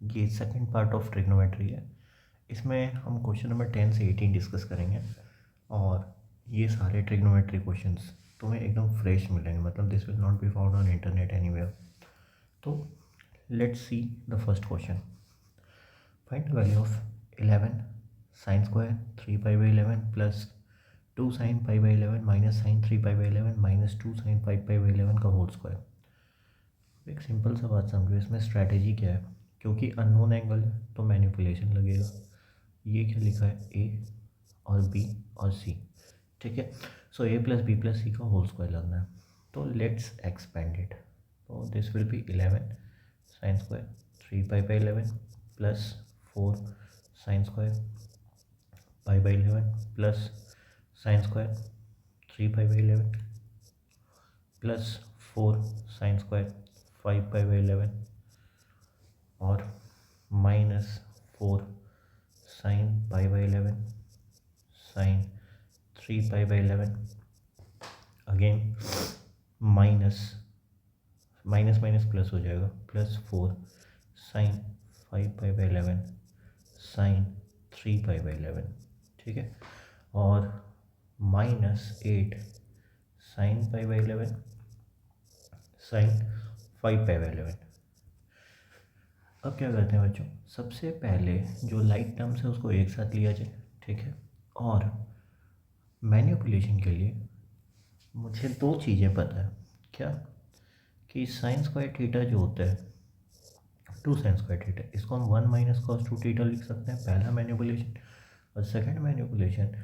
ये second part of trigonometry है। इसमें हम क्वेश्चन नंबर 10 से 18 डिस्कस करेंगे और ये सारे ट्रिग्नोमेट्री क्वेश्चंस तुम्हें एकदम फ्रेश मिलेंगे, मतलब this will not be found on internet anywhere. तो let's see the first question. Find the value of 11 sine square 3 pi by 11 plus 2 sine pi by 11 minus sine 3 pi by 11 minus 2 sine 5 pi by 11 का whole square. एक simple सा बात समझो, इसमें strategy क्या है। क्योंकि अननोन एंगल है तो मैनिपुलेशन लगेगा। ये क्या लिखा है, ए और बी और सी, ठीक है। So A plus B plus C का होल स्क्वायर लगना है। तो लेट्स एक्सपेंड इट। तो this will be 11 sine square 3 pi by 11 plus 4 sine square pi by 11 plus sine square 3 pi by 11 plus 4 sine square 5 pi by 11 और minus 4 sine pi by 11 sine 3 pi by 11 again minus minus minus plus हो जाएगा, plus 4 sine 5 pi by 11 sine 3 pi by 11, ठीक है। और minus 8 sine pi by 11 sine 5 pi by 11। अब क्या करते हैं बच्चों, सबसे पहले जो लाइट टर्म्स है उसको एक साथ लिया जाए, ठीक है। और मैनिपुलेशन के लिए मुझे दो चीज़ें पता है। क्या कि साइन स्क्वायर थीटा जो होता है 2 साइन स्क्वायर थीटा, इसको हम 1 - cos 2 थीटा लिख सकते हैं, पहला मैनिपुलेशन। और सेकंड मैनिपुलेशन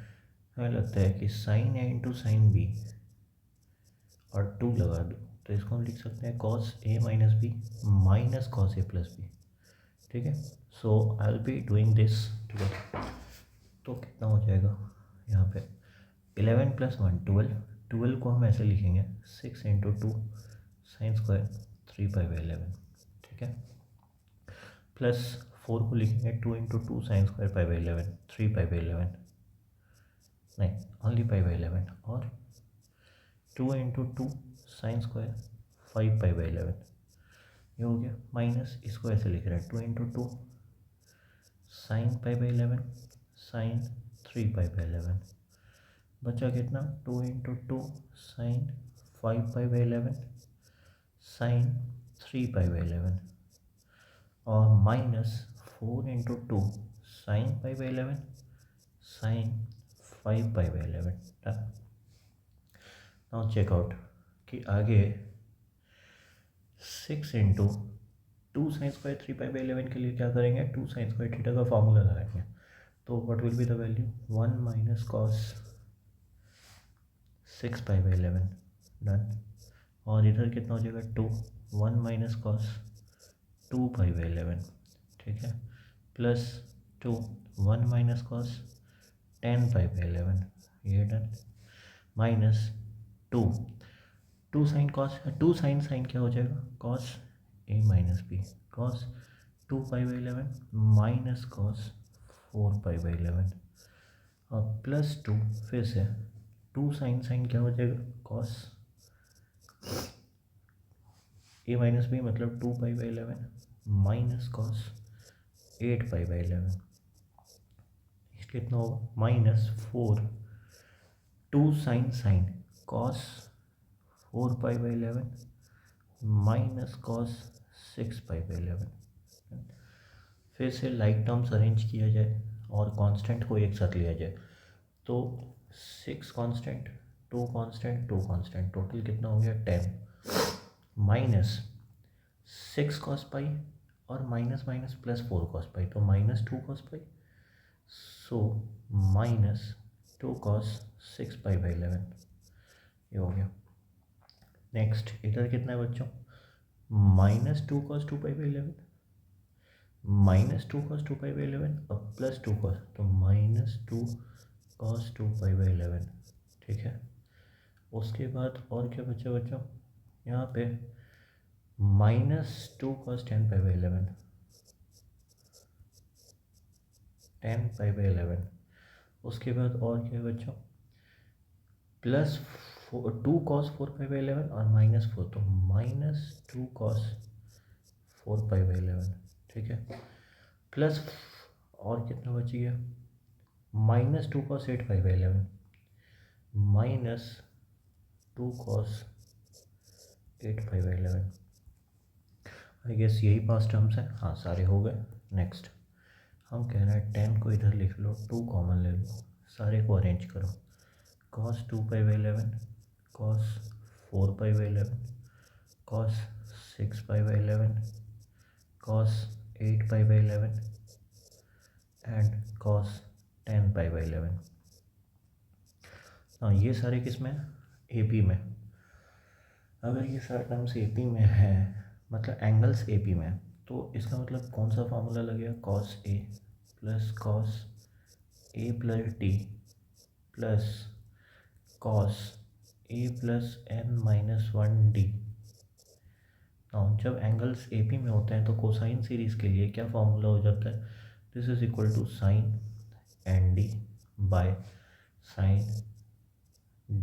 हमें लगता है कि साइन ए इंटू साइन बी और 2 लगा दो तो इसको हम लिख सकते हैं cos A minus B minus cos A plus B, ठीक है। So I will be doing this, ठीक है। तो कितना हो जाएगा यहाँ पे 11 + 1 12। 12 को हम ऐसे लिखेंगे 6 × 2 साइन स्क्वायर 3 पाई बाई 11, ठीक है। प्लस 4 को लिखेंगे 2 × 2 sign square pi by 11 3 pi by 11, नहीं ओनली पाई बाई 11, और 2 × 2 साइन स्क्वायर 5 पाई बाई 11, ये हो गया। माइनस इसको ऐसे लिख रहे हैं 2 × 2 sine pi by 11 sine 3 pi by 11, बचा कितना 2 × 2 sine 5 pi by 11 sine 3 pi by 11 और minus 4 × 2 sine pi by 11 sine 5 pi by 11। Done. Now check out कि आगे 6 × 2 साइन स्क्वायर 3 पाई बाई 11 के लिए क्या करेंगे, 2 साइन स्क्वायर थीटा का फॉर्मूला लगाएंगे। तो what will be the value 1 - cos 6 pi by 11। Done. और इधर कितना हो जाएगा 2 1 - cos 2 पाई बाई 11, ठीक है। प्लस 2 1 - cos 10 पाई बाई 11, ये done. Minus 2 2 sine cos 2 sine sine क्या हो जाएगा cos A minus B cos 2 pi by 11 minus cos 4 pi by 11 और प्लस 2 फिर से 2 साइन साइन क्या हो जाएगा कॉस ए माइनस बी मतलब 2 pi by 11 minus cos 8 pi by 11, कितना होगा minus 4 2 sine sine cos 4 pi by 11 minus cos 6 pi by 11। फिर से लाइक टर्म्स अरेंज किया जाए और कांस्टेंट को एक साथ लिया जाए तो 6 कांस्टेंट 2 कांस्टेंट 2 कांस्टेंट टोटल कितना हो गया 10 माइनस 6 कॉस पाई और minus minus plus 4 cos pi तो minus 2 cos pi, so minus 2 cos 6 pi by 11, ये हो गया। नेक्स्ट इधर कितना है बच्चों minus 2 cos 2 pi by 11 minus 2 cos 2 pi by 11 और प्लस 2 कॉस तो माइनस 2 कॉस 2 पाई बाई 11, ठीक है। उसके बाद और क्या बचा बच्चों यहाँ पे minus 2 cos 10 pi by 11 10 pi by 11। उसके बाद और क्या है बच्चों प्लस 2 कॉस 4 पाई बाई 11 और माइनस 4 तो माइनस 2 कॉस 4 पाई बाई 11, ठीक है, प्लस और कितना बच गया, -2 cos 8 pi/11, -2 cos 8 pi/11। I guess यही पास टर्म्स है, हाँ सारे हो गए। नेक्स्ट हम कह रहे हैं 10 को इधर लिख लो, 2 कॉमन ले लो, सारे को अरेंज करो। cos 2 pi/11, cos 4 pi/11, cos 6 pi/11, cos 8 pi/11 and cos 10 pi/11। हाँ ये सारे किस में, AP में। अगर ये सारे टर्म्स AP में है, मतलब एंगल्स AP में है, तो इसका मतलब कौन सा फार्मूला लगेगा, cos A plus cos A plus D plus cos A plus n-1D। जब एंगल्स AP में होते हैं तो कोसाइन सीरीज़ के लिए क्या फार्मूला हो जाता है, this is equal to sine ND by sine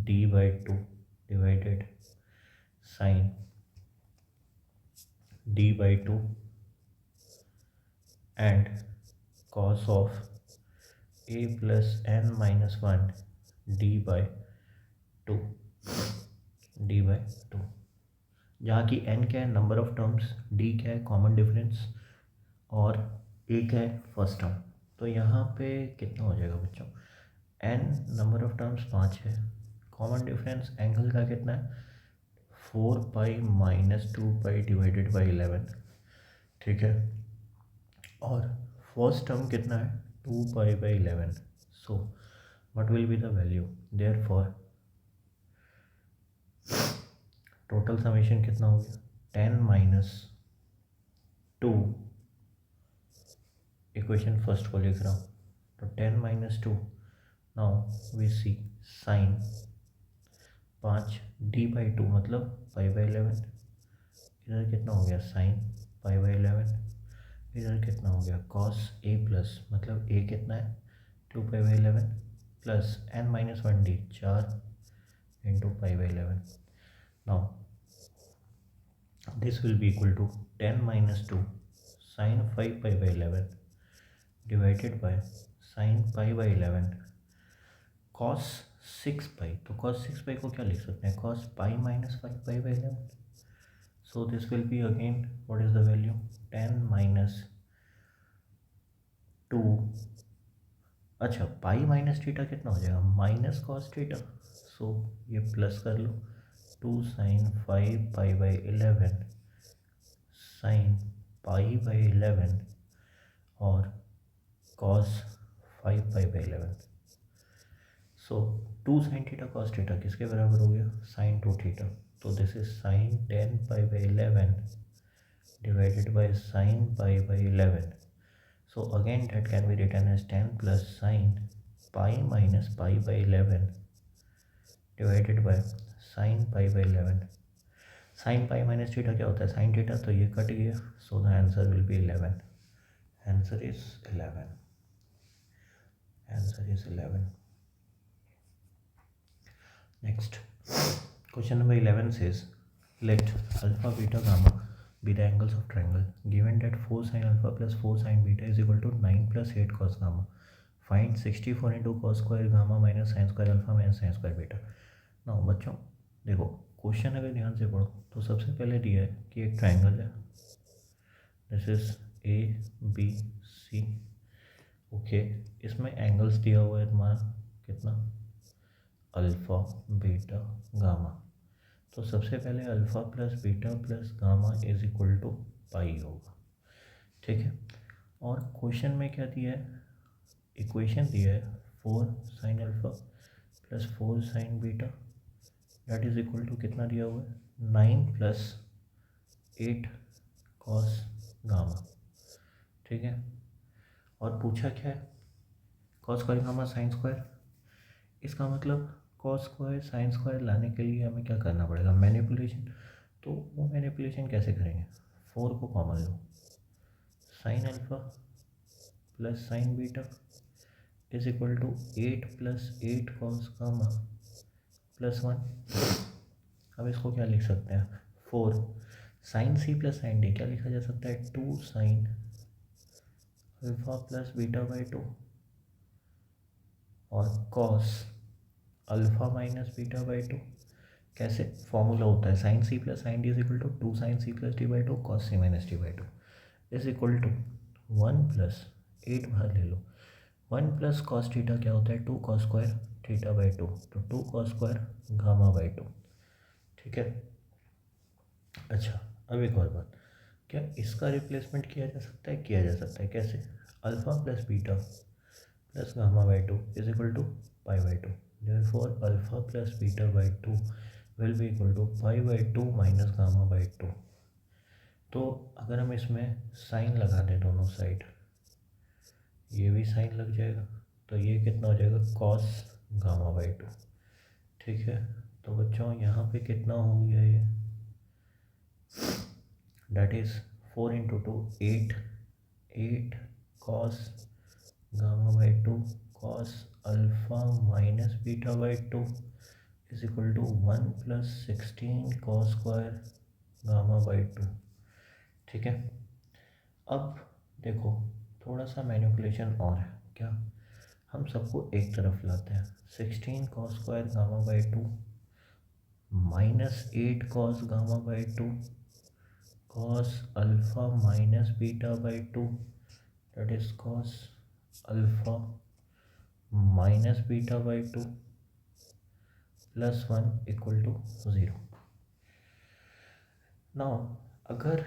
D/2 divided sine D/2 and cos of A plus n-1 D/2 जहाँ की n क्या है, नंबर ऑफ टर्म्स, D क्या है, कॉमन डिफरेंस, और A क्या है, फर्स्ट टर्म। तो यहाँ पे कितना हो जाएगा बच्चों, n नंबर ऑफ टर्म्स 5 है, कॉमन डिफरेंस एंगल का कितना है, 4 पाई - 2 पाई डिवाइडेड बाई 11, ठीक है, और फर्स्ट टर्म कितना है, 2 पाई/ 11। सो what will be the value, therefore total summation कितना हो गया, 10 - 2, इक्वेशन फर्स्ट को लिख रहा हूँ, तो 10 - 2, now we C sign 5 D/2 मतलब π/11, इधर कितना हो गया साइन π/11, इधर कितना हो गया cos A प्लस मतलब A कितना है 2 π/11 प्लस n-1D 4 into π/11। Now this will be equal to 10 - 2 sin 5 π/11 divided by sin π/11 cos 6 pi। तो cos 6 pi को क्या लिख सकते हैं, cos pi - 5 π/11। so this will be again, what is the value, 10 - 2, अच्छा पाई माइनस थीटा कितना हो जाएगा, माइनस कॉस थीटा, सो ये प्लस कर लो, 2 sin 5 π/11 sin π/11 और cos 5 π/11। So 2 sin theta cos theta किसके बराबर हो गया, sin 2 थीटा। तो this is sin 10 π/11 divided by sin π/11। So again that can be written as 10 plus sin pi minus pi/11 divided by sin pi/11। sin pi minus theta क्या होता है, sin theta, तो ये कट गया, so the answer will be 11। answer is 11। answer is 11। next question number 11 says let alpha beta gamma be the angles of triangle given that 4 sin alpha plus 4 sin beta is equal to 9 plus 8 cos gamma। find 64 into cos square gamma minus sin square alpha minus sin square beta। ना बच्चों देखो, question अगर ध्यान से पढ़ो तो सबसे पहले दिया है कि एक ट्राइंगल है, दिस इज ABC, ओके, इसमें एंगल्स दिया हुआ है तुम्हारा कितना, अल्फ़ा बीटा गामा। तो सबसे पहले alpha plus beta plus gamma is equal to pi होगा, ठीक है। और क्वेश्चन में क्या दिया है, इक्वेशन दिया है 4 sine alpha plus 4 sine beta that is equal to कितना दिया हुआ है, 9 प्लस 8 कॉस गामा, ठीक है। और पूछा क्या है, cos square gamma sine square, इसका मतलब कॉस स्क्वायर साइन स्क्वायर लाने के लिए हमें क्या करना पड़ेगा, मैनिपुलेशन। तो वो मैनिपुलेशन कैसे करेंगे, 4 को कॉमन लो, sine alpha plus sine beta is equal to 8 plus 8 cos gamma plus 1। अब इसको क्या लिख सकते हैं, 4 sine C plus sine D क्या लिखा जा सकता है, 2 sine alpha plus beta by two और cos alpha minus beta by two. कैसे फॉर्मूला होता है sine C plus sine D is equal to two sine C plus D by two cos C minus D by two is equal to one plus eight बाहर ले लो, one plus cos theta क्या होता है two cos square theta by two, तो two cos square gamma by two. ठीक है। अच्छा अब एक और बात, क्या इसका रिप्लेसमेंट किया जा सकता है? किया जा सकता है। कैसे? Alpha plus beta plus gamma by two is equal to pi by two, therefore alpha plus beta by two will be equal to pi by two minus gamma by two. तो अगर हम इसमें साइन लगा दें दोनों side, ये भी sign लग जाएगा, तो ये कितना हो जाएगा कॉस गामा बाई टू। ठीक है। तो बच्चों यहाँ पे कितना हो गया ये, that is four into two eight, eight cos gamma by two cos alpha minus beta by two is equal to one plus sixteen cos square gamma by two. ठीक है। अब देखो थोड़ा सा मैनिपुलेशन और है। क्या? हम सबको एक तरफ लाते हैं, sixteen cos square gamma by two minus eight cos gamma by two cos alpha minus beta by two, that is cos alpha minus beta by two plus one equal to zero. Now अगर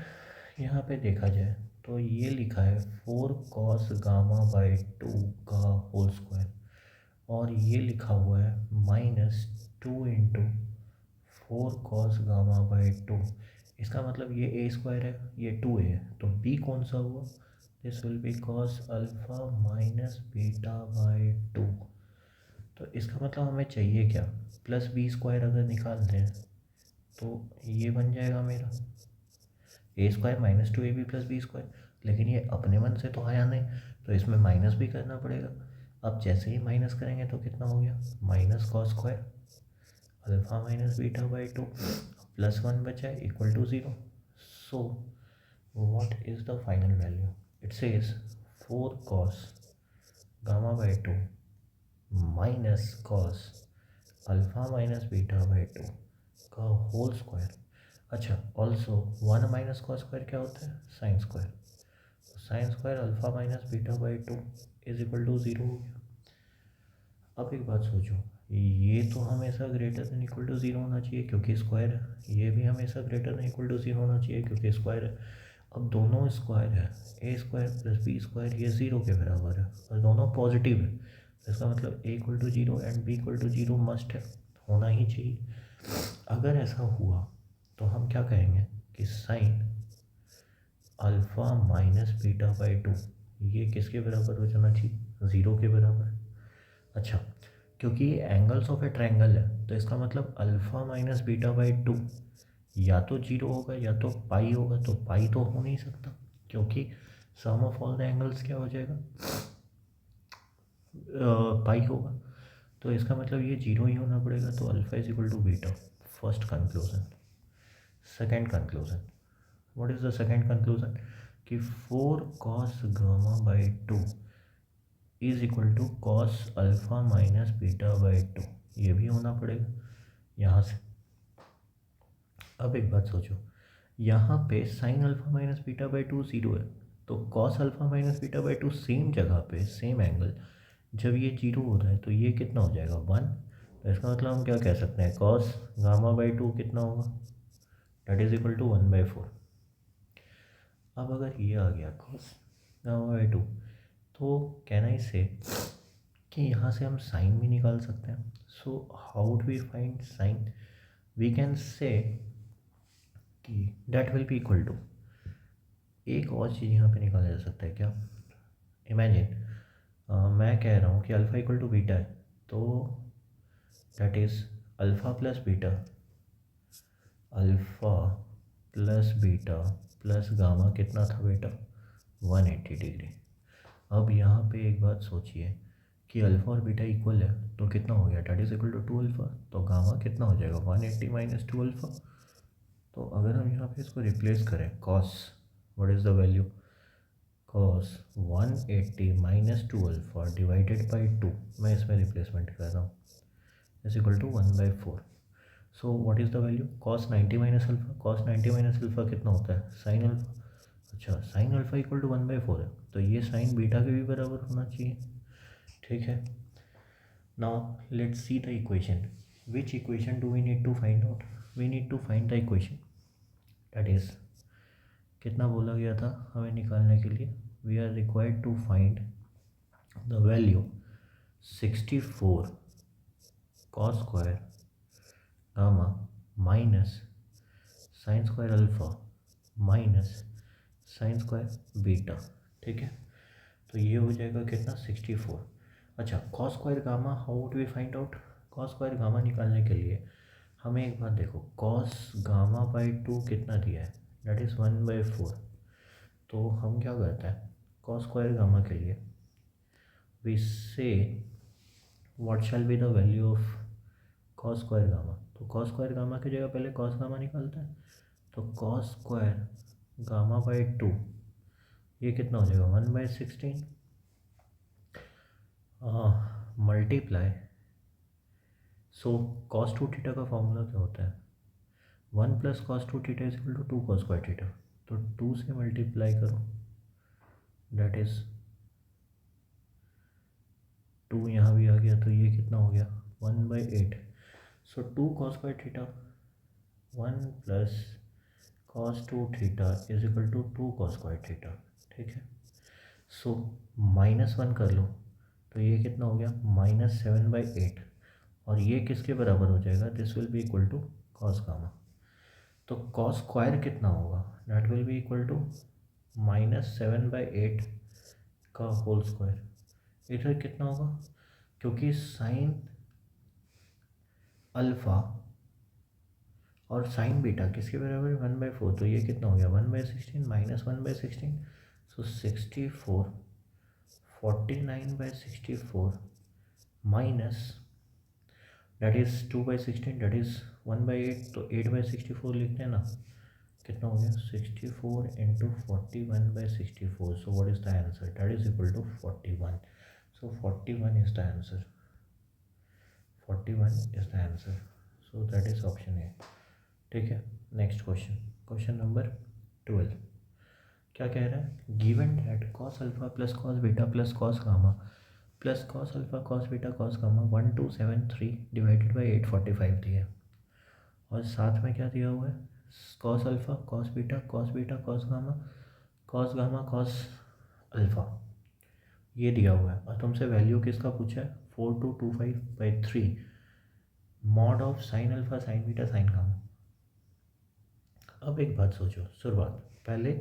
यहाँ पे देखा जाए तो ये लिखा है four cos gamma by two का होल स्क्वायर और ये लिखा हुआ है minus two into four cos gamma by two. इसका मतलब ये ए स्क्वायर है, ये टू ए है, तो बी कौन सा हुआ? This will be cos alpha minus beta by two. तो इसका मतलब हमें चाहिए क्या? प्लस बी स्क्वायर अगर निकालते हैं तो ये बन जाएगा मेरा a square minus two a b plus B square, लेकिन ये अपने मन से तो आया नहीं, तो इसमें माइनस भी करना पड़ेगा। अब जैसे ही माइनस करेंगे तो कितना हो गया minus cos square alpha minus beta by two plus one बचा है equal to zero. So what is the final value? It says four cos gamma by two minus cos alpha minus beta by two का whole square. अच्छा also one minus cos square क्या होता है? Sine square. Sine square alpha minus beta by two is equal to zero हो गया। अब एक बात सोचो, ये तो हमेशा greater than equal to zero होना चाहिए क्योंकि स्क्वायर है, ये भी हमेशा greater than equal to zero होना चाहिए क्योंकि स्क्वायर है। अब दोनों स्क्वायर है, A square plus B square ये ज़ीरो के बराबर है और दोनों पॉजिटिव है, तो इसका मतलब a equal to zero and b equal to zero must है, होना ही चाहिए। अगर ऐसा हुआ तो हम क्या कहेंगे कि sign alpha minus beta by two ये किसके बराबर हो जाना चाहिए? ज़ीरो के बराबर। अच्छा क्योंकि ये एंगल्स ऑफ ए ट्रायंगल है तो इसका मतलब alpha minus beta by to या तो जीरो होगा या तो पाई होगा, तो पाई तो हो नहीं सकता क्योंकि सम ऑफ ऑल द एंगल्स क्या हो जाएगा पाई होगा, तो इसका मतलब ये जीरो ही होना पड़ेगा, तो alpha is equal to beta. First conclusion. Second conclusion, what is the second conclusion? कि four cos gamma by two is equal to cos alpha minus beta by two, ये भी होना पड़ेगा यहाँ से। अब एक बात सोचो, यहाँ पे sign alpha minus beta by to zero है, तो cos alpha minus beta by to same जगह पे सेम एंगल, जब ये जीरो हो रहा है तो ये कितना हो जाएगा वन, तो इसका मतलब हम क्या कह सकते हैं कॉस गामा बाई टू कितना होगा, that is equal to one by four. अब अगर ये आ गया कॉस गामा बाई टू, तो कैन आई से कि यहाँ से हम साइन भी निकाल सकते हैं। So how do we find sine? We can say कि that will be equal to, एक और चीज़ यहाँ पे निकाला जा सकता है क्या? इमेजिन मैं कह रहा हूँ कि अल्फ़ा इक्वल टू बीटा है, तो that is alpha plus beta, alpha plus beta plus gamma कितना था बेटा 180 डिग्री। अब यहाँ पे एक बात सोचिए कि अल्फ़ा और बीटा इक्वल है तो कितना हो गया that is equal to two alpha, तो गामा कितना हो जाएगा 180 माइनस टू अल्फ़ा। तो अगर हम यहाँ पे इसको रिप्लेस करें cos, what is the value? cos 180 minus 2 alpha divided by 2, मैं इसमें रिप्लेसमेंट कर रहा हूँ, is equal to 1/4. So what is the value? cos 90 minus alpha, cos 90 minus alpha कितना होता है? Sine alpha. अच्छा, साइन अल्फा इक्वल टू 1/4 है, तो ये साइन बीटा के भी बराबर होना चाहिए. ठीक है. Now let's see the equation. Which equation do we need to find out? We need to find the equation that is, कितना बोला गया था हमें निकालने के लिए? We are required to find the value 64 cos square gamma minus sine square alpha minus sine square beta. ठीक है, तो ये हो जाएगा कितना? 64. अच्छा, cos square gamma how would we find out? cos square gamma निकालने के लिए हमें एक बात देखो, cos गामा बाई 2 कितना दिया है? That is 1/4. तो हम क्या करते हैं cos स्क्वायर गामा के लिए? वी से what shall be the value of cos square gamma. तो cos स्क्वायर गामा की जगह पहले cos गामा निकालते हैं. तो cos स्क्वायर गामा बाई 2 ये कितना हो जाएगा? 1/16 मल्टीप्लाई. सो cos 2 थीटा का फॉर्मूला क्या होता है? 1 plus cos 2 theta is equal to 2 cos square theta. तो 2 से मल्टीप्लाई करो, दैट इज़ 2 यहाँ भी आ गया, तो ये कितना हो गया? 1/8. So 2 cos square theta 1 plus cos 2 theta is equal to 2 cos square theta. ठीक है. सो -1 कर लो, तो ये कितना हो गया? -7/8. और ये किसके बराबर हो जाएगा? This will be equal to cos gamma. तो cos स्क्वायर कितना होगा? That will be equal to -7/8 का होल स्क्वायर. इधर कितना होगा? क्योंकि साइन अल्फ़ा और साइन बीटा किसके बराबर है? 1/4. तो ये कितना हो गया? 1/16 minus 1/16. So 64 49/64 minus that is 2/16 that is 1/8. तो 8/64 लिखते हैं ना, कितना हो गया? 64 into 41/64. So what is the answer? That is equal to 41. So 41 is the answer. 41 is the answer. So that is option A. ठीक है. Next question, question number 12. क्या कह रहा है? Given that cos alpha plus cos beta plus cos gamma plus cos alpha cos beta cos gamma 1273 divided by 845 दिया है. और साथ में क्या दिया हुआ है? cos alpha cos beta cos gamma cos alpha ये दिया हुआ है. और तुमसे वैल्यू किसका पूछा है? 4225/3 mod of sine alpha sine beta sine gamma. अब एक बात सोचो, शुरुआत पहले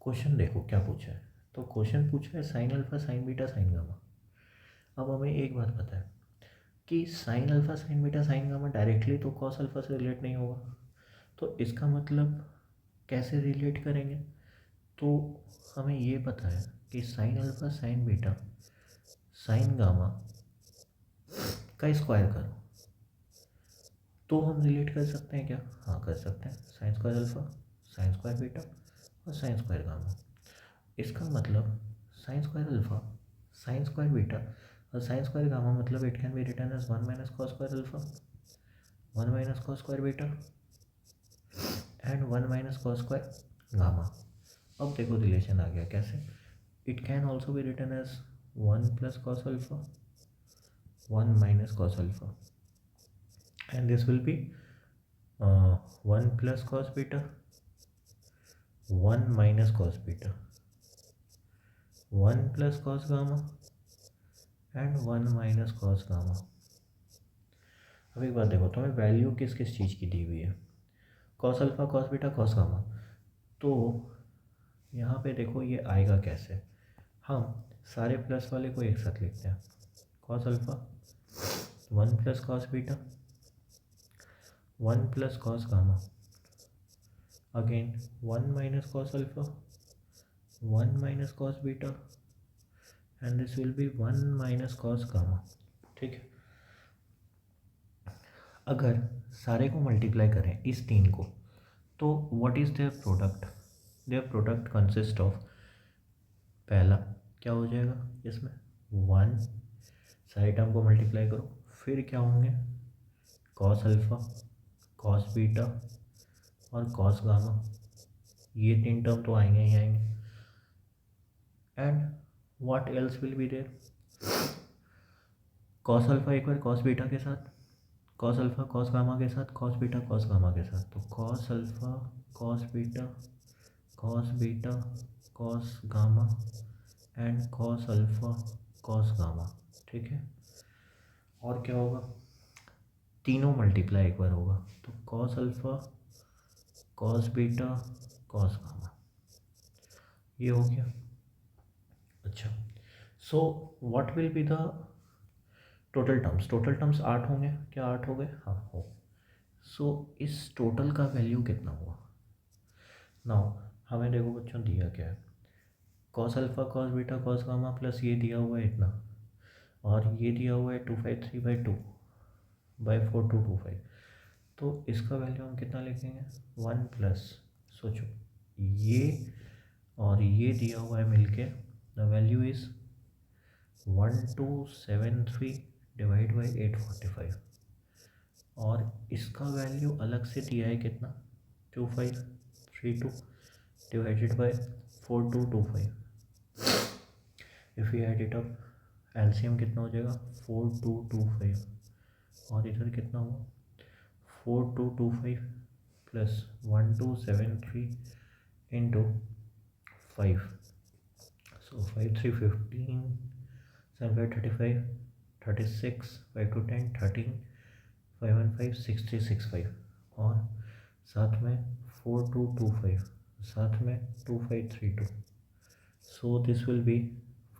क्वेश्चन देखो क्या पूछा है. तो क्वेश्चन पूछा है sine alpha sine beta sine gamma. अब हमें एक बात पता है कि sign alpha sine beta sine gamma directly तो कॉस अल्फा से रिलेट नहीं होगा. तो इसका मतलब कैसे रिलेट करेंगे? तो हमें ये पता है कि sign alpha sine beta sine gamma का स्क्वायर करो तो हम रिलेट कर सकते हैं क्या? हाँ कर सकते हैं. Sine square alpha sine square beta और साइन स्क्वायर गामा. इसका मतलब sine square alpha sine square beta और साइन स्क्वायर गामा मतलब it can be written as 1 minus cos square alpha 1 minus cos square beta and 1 minus cos square gamma. अब देखो relation आ गया. कैसे? It can also be written as 1 plus cos alpha 1 minus cos alpha and this will B 1 plus cos beta 1 minus cos beta 1 plus cos gamma and 1 minus cos gamma. अब एक बात देखो, तुम्हें वैल्यू किस किस चीज़ की दी हुई है? Cos alpha cos beta cos gamma. तो यहाँ पे देखो ये आएगा कैसे? हम सारे प्लस वाले को एक साथ लिखते हैं. Cos alpha 1 plus cos beta 1 plus cos gamma again 1 minus cos alpha 1 minus cos beta and this will B 1 minus cos gamma. ठीक है. अगर सारे को मल्टीप्लाई करें इस तीन को, तो what is their product? Their product consist of पहला क्या हो जाएगा इसमें, 1 साइड टर्म को मल्टीप्लाई करो, फिर क्या होंगे कॉस अल्फ़ा, कॉस बीटा और कॉस गामा, ये 3 टर्म तो आएंगे ही आएंगे। And what else will be there, cos alpha एक बार कॉस बीटा के साथ, कॉस अल्फ़ा कॉस गामा के साथ, कॉस बीटा कॉस गामा के साथ, तो cos alpha cos beta cos gamma and cos alpha cos gamma. ठीक है, और क्या होगा, तीनों मल्टीप्लाई एक बार होगा, तो cos alpha cos beta cos gamma, ये हो गया। अच्छा, सो what will be the total terms 8 होंगे, क्या 8 हो गए, हाँ हो। सो इस टोटल का वैल्यू कितना हुआ, नाउ हमें देखो बच्चों दिया क्या है, cos alpha cos beta cos gamma plus ये दिया हुआ है इतना, और ये दिया हुआ है 253/2/4225, तो इसका वैल्यू हम कितना लिखेंगे 1 प्लस, सोचो ये और ये दिया हुआ है मिलके, द वैल्यू इज़ 1273/845, और इसका वैल्यू अलग से दिया है कितना 2532/4225। If you add it up, LCM कितना हो जाएगा 4225, और इधर कितना हुआ 4225 प्लस 1273 इंटू 5, सो 5 3 15 7 5 35 36 5 2 10 13 5 1 5 6 3 6 5, और साथ में 4225, साथ में 2532, सो this will B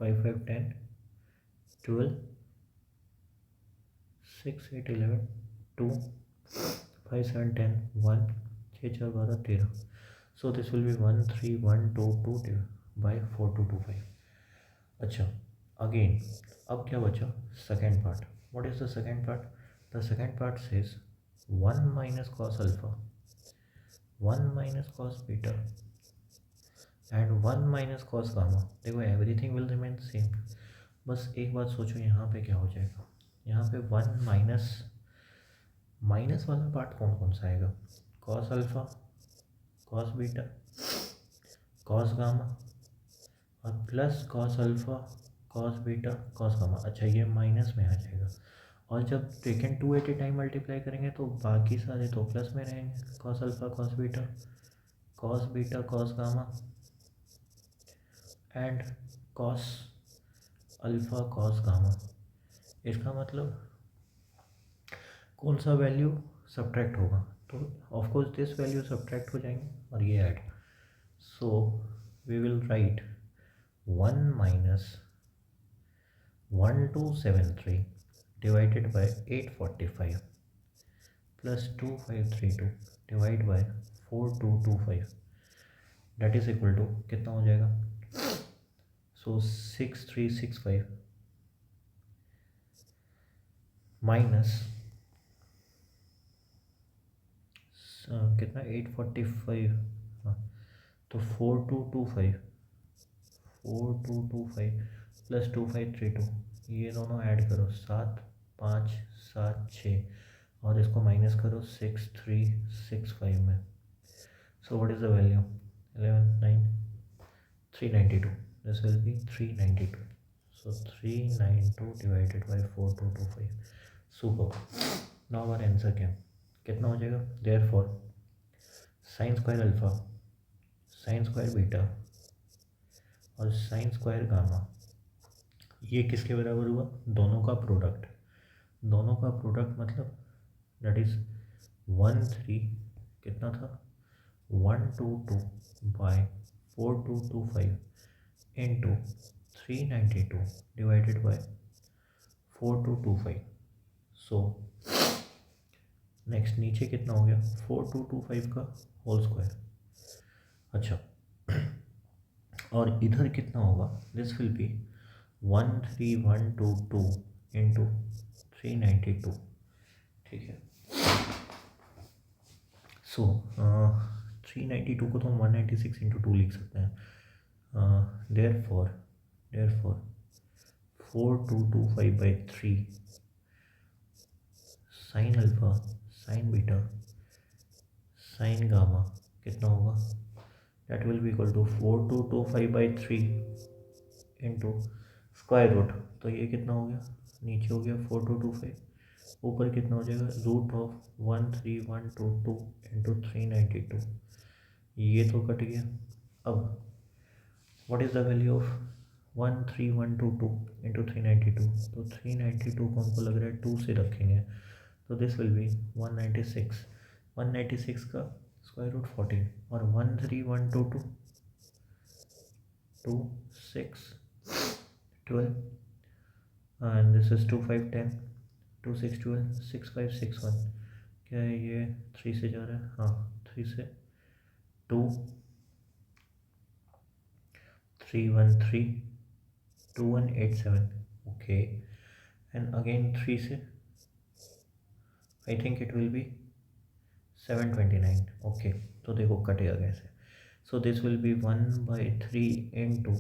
5 5 10 12 6 8 11 2 5 7 10 1 6 4 12 13, so this will be 13122/4225। अच्छा, अगेन अब क्या बचा second part, what is the second part, the second part says 1 minus cos alpha 1 minus cos beta and 1 minus cos gamma. देखो एवरीथिंग विल रिमेन सेम, बस एक बात सोचो यहाँ पे क्या हो जाएगा, यहाँ पे 1 माइनस वाला पार्ट कौन कौन सा आएगा, cos alpha cos beta cos gamma और plus cos alpha cos beta cos gamma. अच्छा, ये माइनस में आ जाएगा, और जब second 2 at a time multiply करेंगे तो बाकी सारे तो प्लस में रहेंगे, cos alpha cos beta cos gamma and cos alpha cos gamma. इसका मतलब कौन सा वैल्यू सब्ट्रैक्ट होगा, तो of course this value subtract हो जाएंगे और ये add, so we will write 1 minus 1273 divided by 845 plus 2532 divide by 4225, that is equal to कितना हो जाएगा, सो 6365 माइनस कितना 845, हाँ, तो 4225 प्लस 2532, ये दोनों ऐड करो 7 5 7 6, और इसको माइनस करो 6365 में, so what is the value 11 9 392, this will be 392, so 392 divided by 4225, super. Now our answer कितना हो जाएगा, therefore sine square alpha sine square beta और साइन स्क्वायर गामा, ये किसके बराबर हुआ, दोनों का प्रोडक्ट, दोनों का प्रोडक्ट मतलब दैट इज 13 कितना था 122/4225 into 392 divided by 4225, so next नीचे कितना हो गया 4225 का होल स्क्वायर। अच्छा, और इधर कितना होगा, दिस विल बी 13122 इंटू 392, ठीक है। सो 392 को तो हम 196 इंटू 2 लिख सकते हैं, Therefore 4225/3 sine alpha sine beta sine gamma कितना होगा, that will be equal to 4225/3 into square root, तो ये कितना हो गया, नीचे हो गया 4225, ऊपर कितना हो जाएगा रूट ऑफ 13122 इंटू 392, ये तो कट गया। अब what is the value of 13122 into 392, तो 392 को हमको लग रहा है 2 से रखेंगे, तो दिस विल बी 196, 196 का स्क्वायर रूट 14 और 13122 2 6 12 एंड दिस इज 2 5 10 2 6 12 6 5 6 1, क्या है ये 3 से जा रहा है, हाँ 3 से 2 3 1 3 2 1 8 7, ओके एंड अगेन 3 से I think it will B 729, okay, तो देखो कटेगा कैसे, सो दिस विल बी 1/3 इंटू,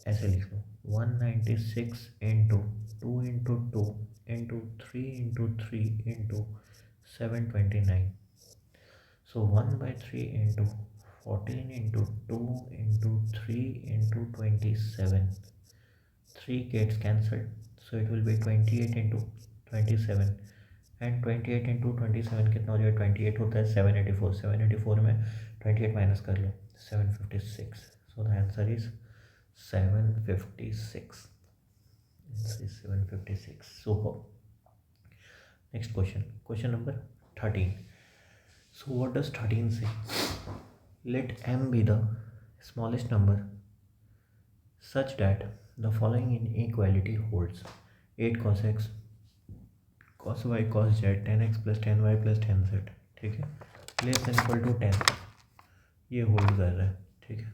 ऐसे लिख लो 196 into 2 into 2 into 3 into 3 into 729, so 1/3 into 14 into 2 into 3 into 27, 3 gets cancelled, so it will be 28 into 27 and 28 into 27 कितना हो जाएगा, 28 होता है 784, 784 में 28 माइनस कर लो 756, so the answer is 756, 756, super. Next question, question number 13, so what does 13 say, let m be the smallest number such that the following inequality holds, 8 cos x cos y cos z 10x plus 10y plus 10z, ठीक है, less than equal to 10, ये hold कर रहा है, ठीक है।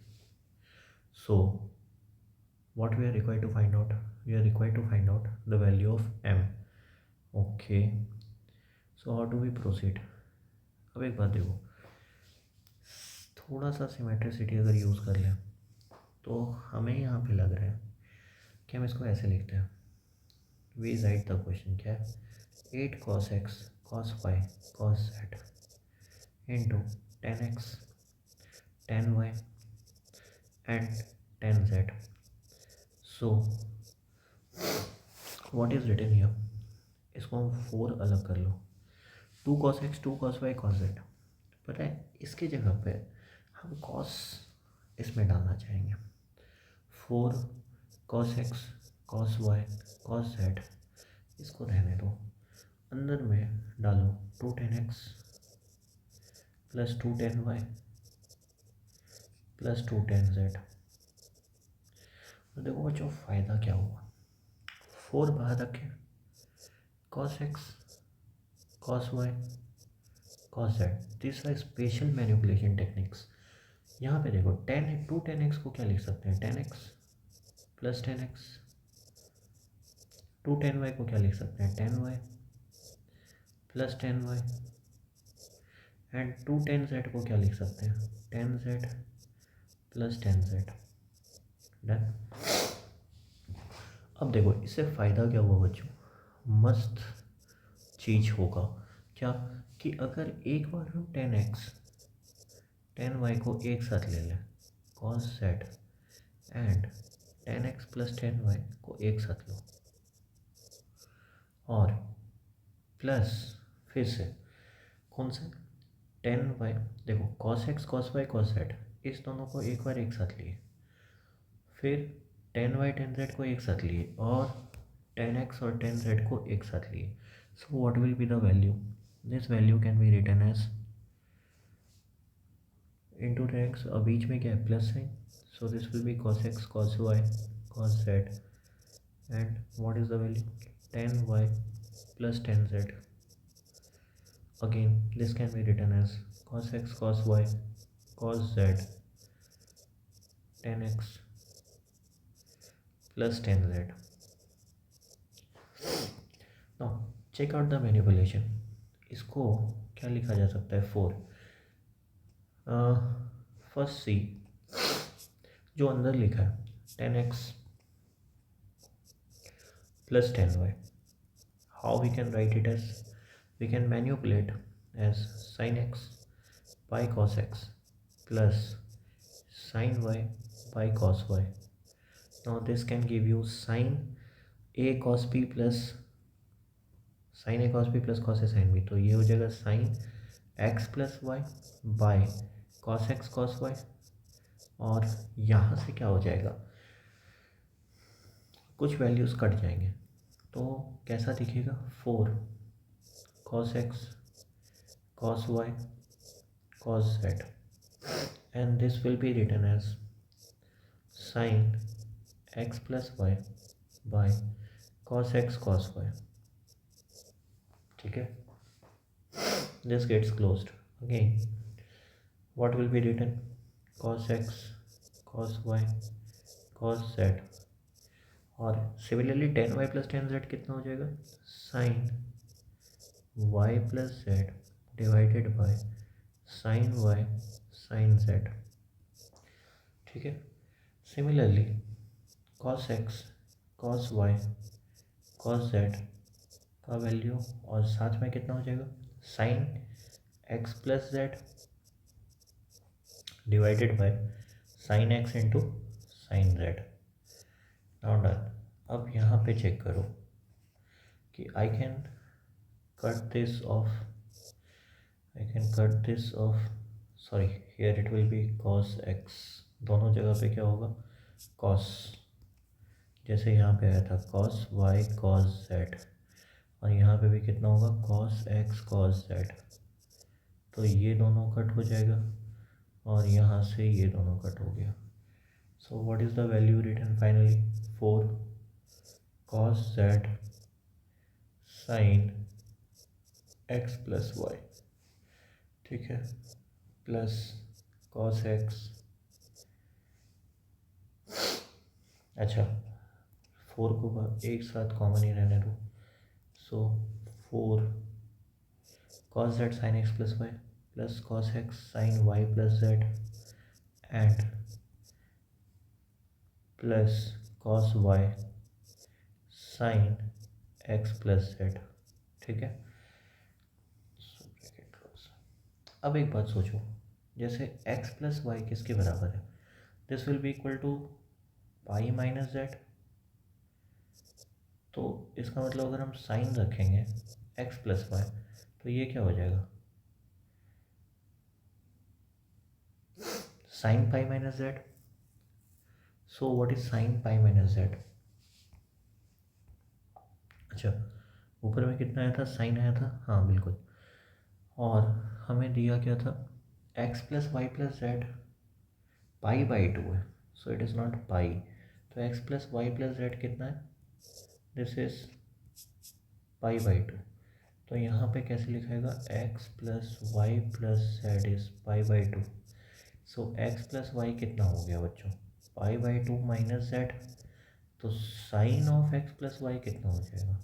So what we are required to find out, we are required to find out the value of m, okay, so how do we proceed. अब एक बात देखो, थोड़ा सा सिमेट्रिसिटी अगर यूज़ कर लें तो हमें यहाँ पे लग रहा है कि हम इसको ऐसे लिखते हैं, वी राइट द क्वेश्चन, क्या है 8 cos x cos y cos z into 10x 10y and 10z, so what is written here, इसको हम 4 अलग कर लो, 2 cos x 2 cos y cos z, पता है इसकी जगह पे हम cos इसमें डालना चाहेंगे, 4 cos x cos y cos z, इसको रहने दो, अंदर में डालो 2 10x plus 2 10y plus 2 10z, तो देखो बच्चों फ़ायदा क्या हुआ, 4 बाहर रखें, cos x cos y cos z, this are special manipulation techniques. यहाँ पे देखो 2 10x को क्या लिख सकते हैं, 10x प्लस 10x, 2 10y को क्या लिख सकते हैं, 10y plus 10y and 2 10z को क्या लिख सकते हैं, 10z प्लस 10z, डन। अब देखो इससे फ़ायदा क्या हुआ बच्चों, मस्त चीज़ होगा क्या, कि अगर एक बार हम 10x 10y को एक साथ ले लें cos z and 10x plus 10y को एक साथ लो और प्लस फिर से कौन सा 10y, देखो cos x cos y cos z, इस दोनों को एक बार एक साथ लिए, फिर 10y 10z को एक साथ लिए और 10x और 10z को एक साथ लिए, so what will be the value, this value can be written as into 10x और बीच में क्या है plus sign, so this will be cos x cos y cos z and what is the value 10y plus 10z, again this can be written as cos x cos y cos z 10x plus 10z, now check out the manipulation, इसको क्या लिखा जा सकता है 4, first सी जो अंदर लिखा है 10x plus 10y, how we can write it as, we can manipulate as sin x by cos x plus sin y by cos y. Now this can give you sin a cos b plus sin a cos b plus cos a sin b, तो ये हो जाएगा sin x plus y by cos x cos y, और यहाँ से क्या हो जाएगा, कुछ वैल्यूज़ कट जाएंगे तो कैसा दिखेगा, 4 cos x cos y cos z, and this will be written as sin x plus y by cos x cos y. ठीक है, this gets closed. Again, what will be written, cos x cos y cos z, और similarly 10y plus 10z कितना हो जाएगा, sine y plus z divided by sine y sine z. ठीक है, similarly cos x cos y cos z का value, और साथ में कितना हो जाएगा, sine x plus z divided by sine x into sine z. Now done. अब यहाँ पे चेक करो कि I can cut this off, sorry here it will be cos x, दोनों जगह पे क्या होगा, कॉस, जैसे यहाँ पे आया था कॉस वाई कॉस जेड, और यहाँ पे भी कितना होगा, कॉस एक्स कॉस जेड, तो ये दोनों कट हो जाएगा और यहाँ से ये दोनों कट हो गया. So what is the value written finally, 4 cos z sine x plus y, ठीक है, प्लस cos x, अच्छा 4 को एक साथ कॉमन ही रहने दो, so 4 cos z sine x plus y plus cos x sine y plus z and plus cos y sine x plus z. ठीक है, अब एक बात सोचो, जैसे x प्लस वाई किसके बराबर है, this will be equal to pi minus z, तो इसका मतलब अगर हम साइन रखेंगे x प्लस वाई तो ये क्या हो जाएगा, sign pi minus Z. So what is sine pi minus Z, अच्छा ऊपर में कितना आया था, साइन आया था, हाँ बिल्कुल, और हमें दिया क्या था, x plus y plus z, pi by 2 है, so it is not pi, तो x plus y plus z कितना है, दिस इज पाई बाई 2, तो यहाँ पे कैसे लिखाएगा, x plus y plus z is pi by 2, so x plus y कितना हो गया बच्चों, पाई बाई 2 माइनस जेड, तो sine of x plus y कितना हो जाएगा,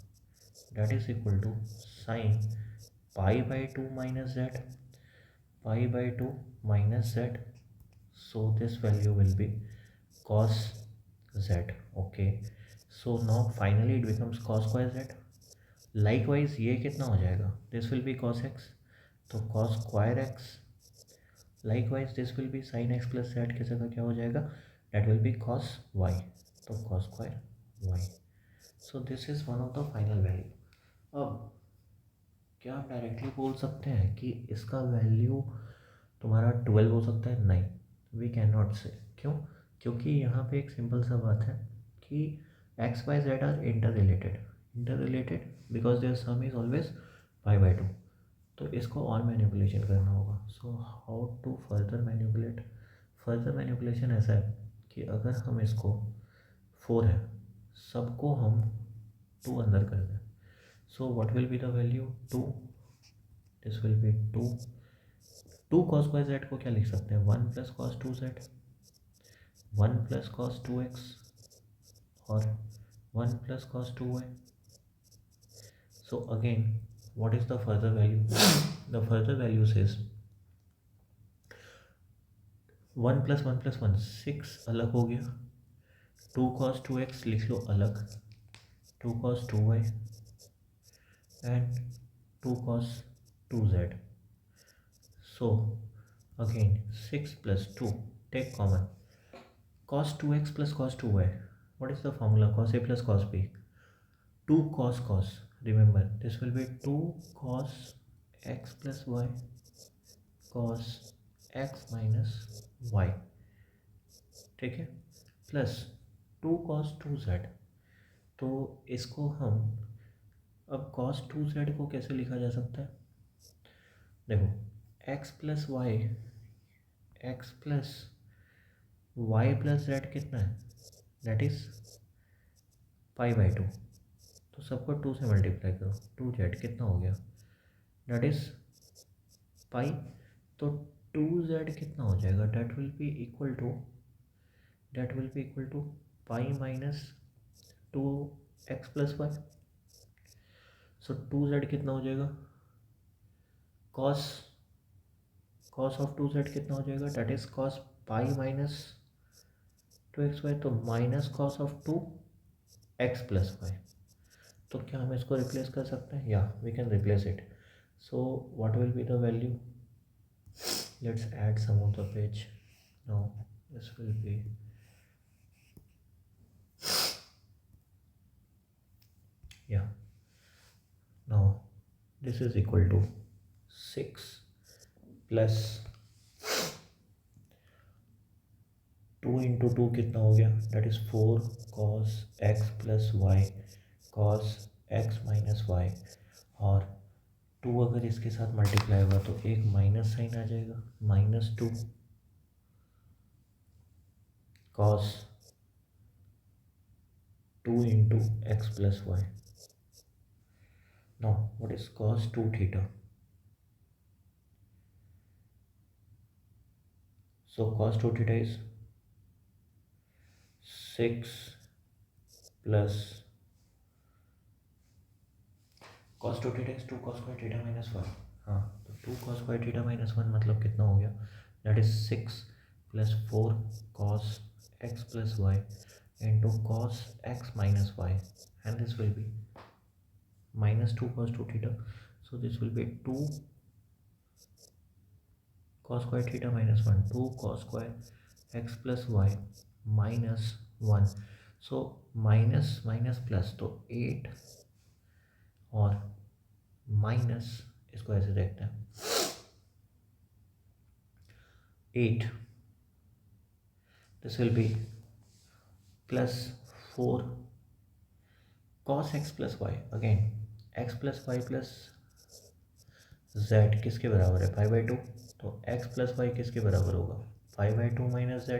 that is equal to sine pi by 2 minus z, pi by 2 minus z, so this value will be cos z. Okay, so now finally it becomes cos square z. Likewise ये कितना हो जाएगा, this will be cos x, तो cos square x, likewise this will be sin x plus z की जगह क्या हो जाएगा, that will be cos y, तो cos square y. So this is one of the final value. अब क्या आप डायरेक्टली बोल सकते हैं कि इसका वैल्यू तुम्हारा 12 हो सकता है, नहीं, वी कैन नॉट से, क्यों, क्योंकि यहाँ पे एक सिंपल सा बात है कि x y z are interrelated because there sum is always pi by 2, तो इसको और मैनिपुलेशन करना होगा. So how to further manipulation ऐसा है कि अगर हम इसको 4 है, सबको हम 2 अंदर कर दें, सो what will be the value 2, this will B 2 cos square Z को क्या लिख सकते हैं, 1 plus cos 2 Z, 1 plus cos 2x और 1 plus cos 2y. So again what is the further value, the further value says 1 + 1 + 1 6 अलग हो गया, 2 cos 2x लिख लो अलग, 2 cos 2y and 2 cos 2z. So again 6 + 2, take common, cos 2x plus cos 2y. What is the formula? Cos a plus cos b. 2 cos cos. Remember, this will be 2 cos x plus y cos x minus y. ठीक है, plus 2 cos 2z. तो इसको हम अब cos 2z को कैसे लिखा जा सकता है? देखो, x plus y, x plus y plus z कितना है? That is π/2. तो सबको 2 से मल्टीप्लाई करो, 2z कितना हो गया? That is pi. तो 2z कितना हो जाएगा? That will be equal to pi minus 2x plus y. So 2z कितना हो जाएगा? कॉस ऑफ 2z कितना हो जाएगा? That is cos pi minus 2xy. तो minus cos of 2x plus y. तो क्या हम इसको रिप्लेस कर सकते हैं? या we can replace it. So what will be the value? Let's add some of the page. Now this will be now this is equal to 6 plus 2 into 2 कितना हो गया? that is 4 cos x plus y cos x minus y. और 2 अगर इसके साथ multiply होगा तो एक माइनस साइन आ जाएगा, -2 cos 2 into x plus y. Now what is cos 2 theta? So cos 2 theta is 6 plus cos 2 theta is 2 cos square theta minus 1. हाँ, तो 2 cos square theta minus 1 मतलब कितना हो गया? That is 6 plus 4 cos x plus y into cos x minus y, and this will be minus 2 cos 2 theta. So this will be 2 cos square theta minus 1, 2 cos square x plus y minus 1. So minus minus plus, तो 8 और minus, इसको ऐसे देखते हैं, 8, this will be plus 4 cos x plus y. Again x plus y plus z किसके बराबर है? π/2. तो x प्लस वाई किसके बराबर होगा? π/2 माइनस z.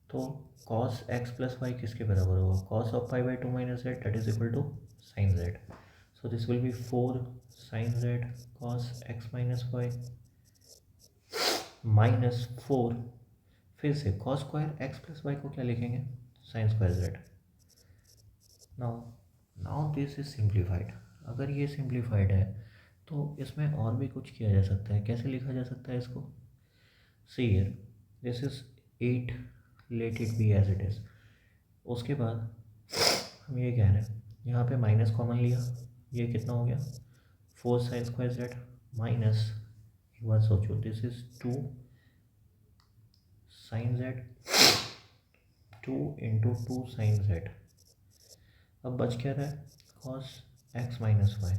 तो cos x प्लस वाई किसके बराबर होगा? cos of π/2 minus z, that is equal to sin z. So this will be 4 sin z cos x minus y minus 4, फिर से cos square x plus y को क्या लिखेंगे? sin square z. Now this is simplified. अगर ये simplified है तो इसमें और भी कुछ किया जा सकता है. कैसे लिखा जा सकता है इसको? See here, this is 8, let it be as it is. उसके बाद हम ये कह रहे हैं, यहाँ पे माइनस कॉमन लिया, ये कितना हो गया? 4 sin स्क्वायर जेड माइनस, एक बार सोचो, this is 2 sin z, 2 into 2 sin z. अब बच क्या रहा है? cos x minus y.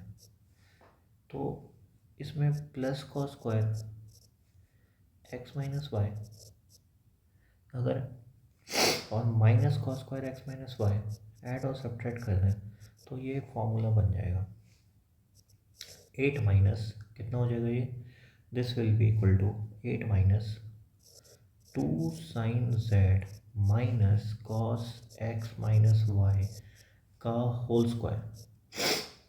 तो इसमें plus cos square x minus y अगर और minus cos square x minus y add और सब्ट्रैक्ट कर दें तो ये एक फॉर्मूला बन जाएगा. 8 माइनस कितना हो जाएगा ये? This will be equal to 8 minus 2 sin z minus cos x minus y का whole square,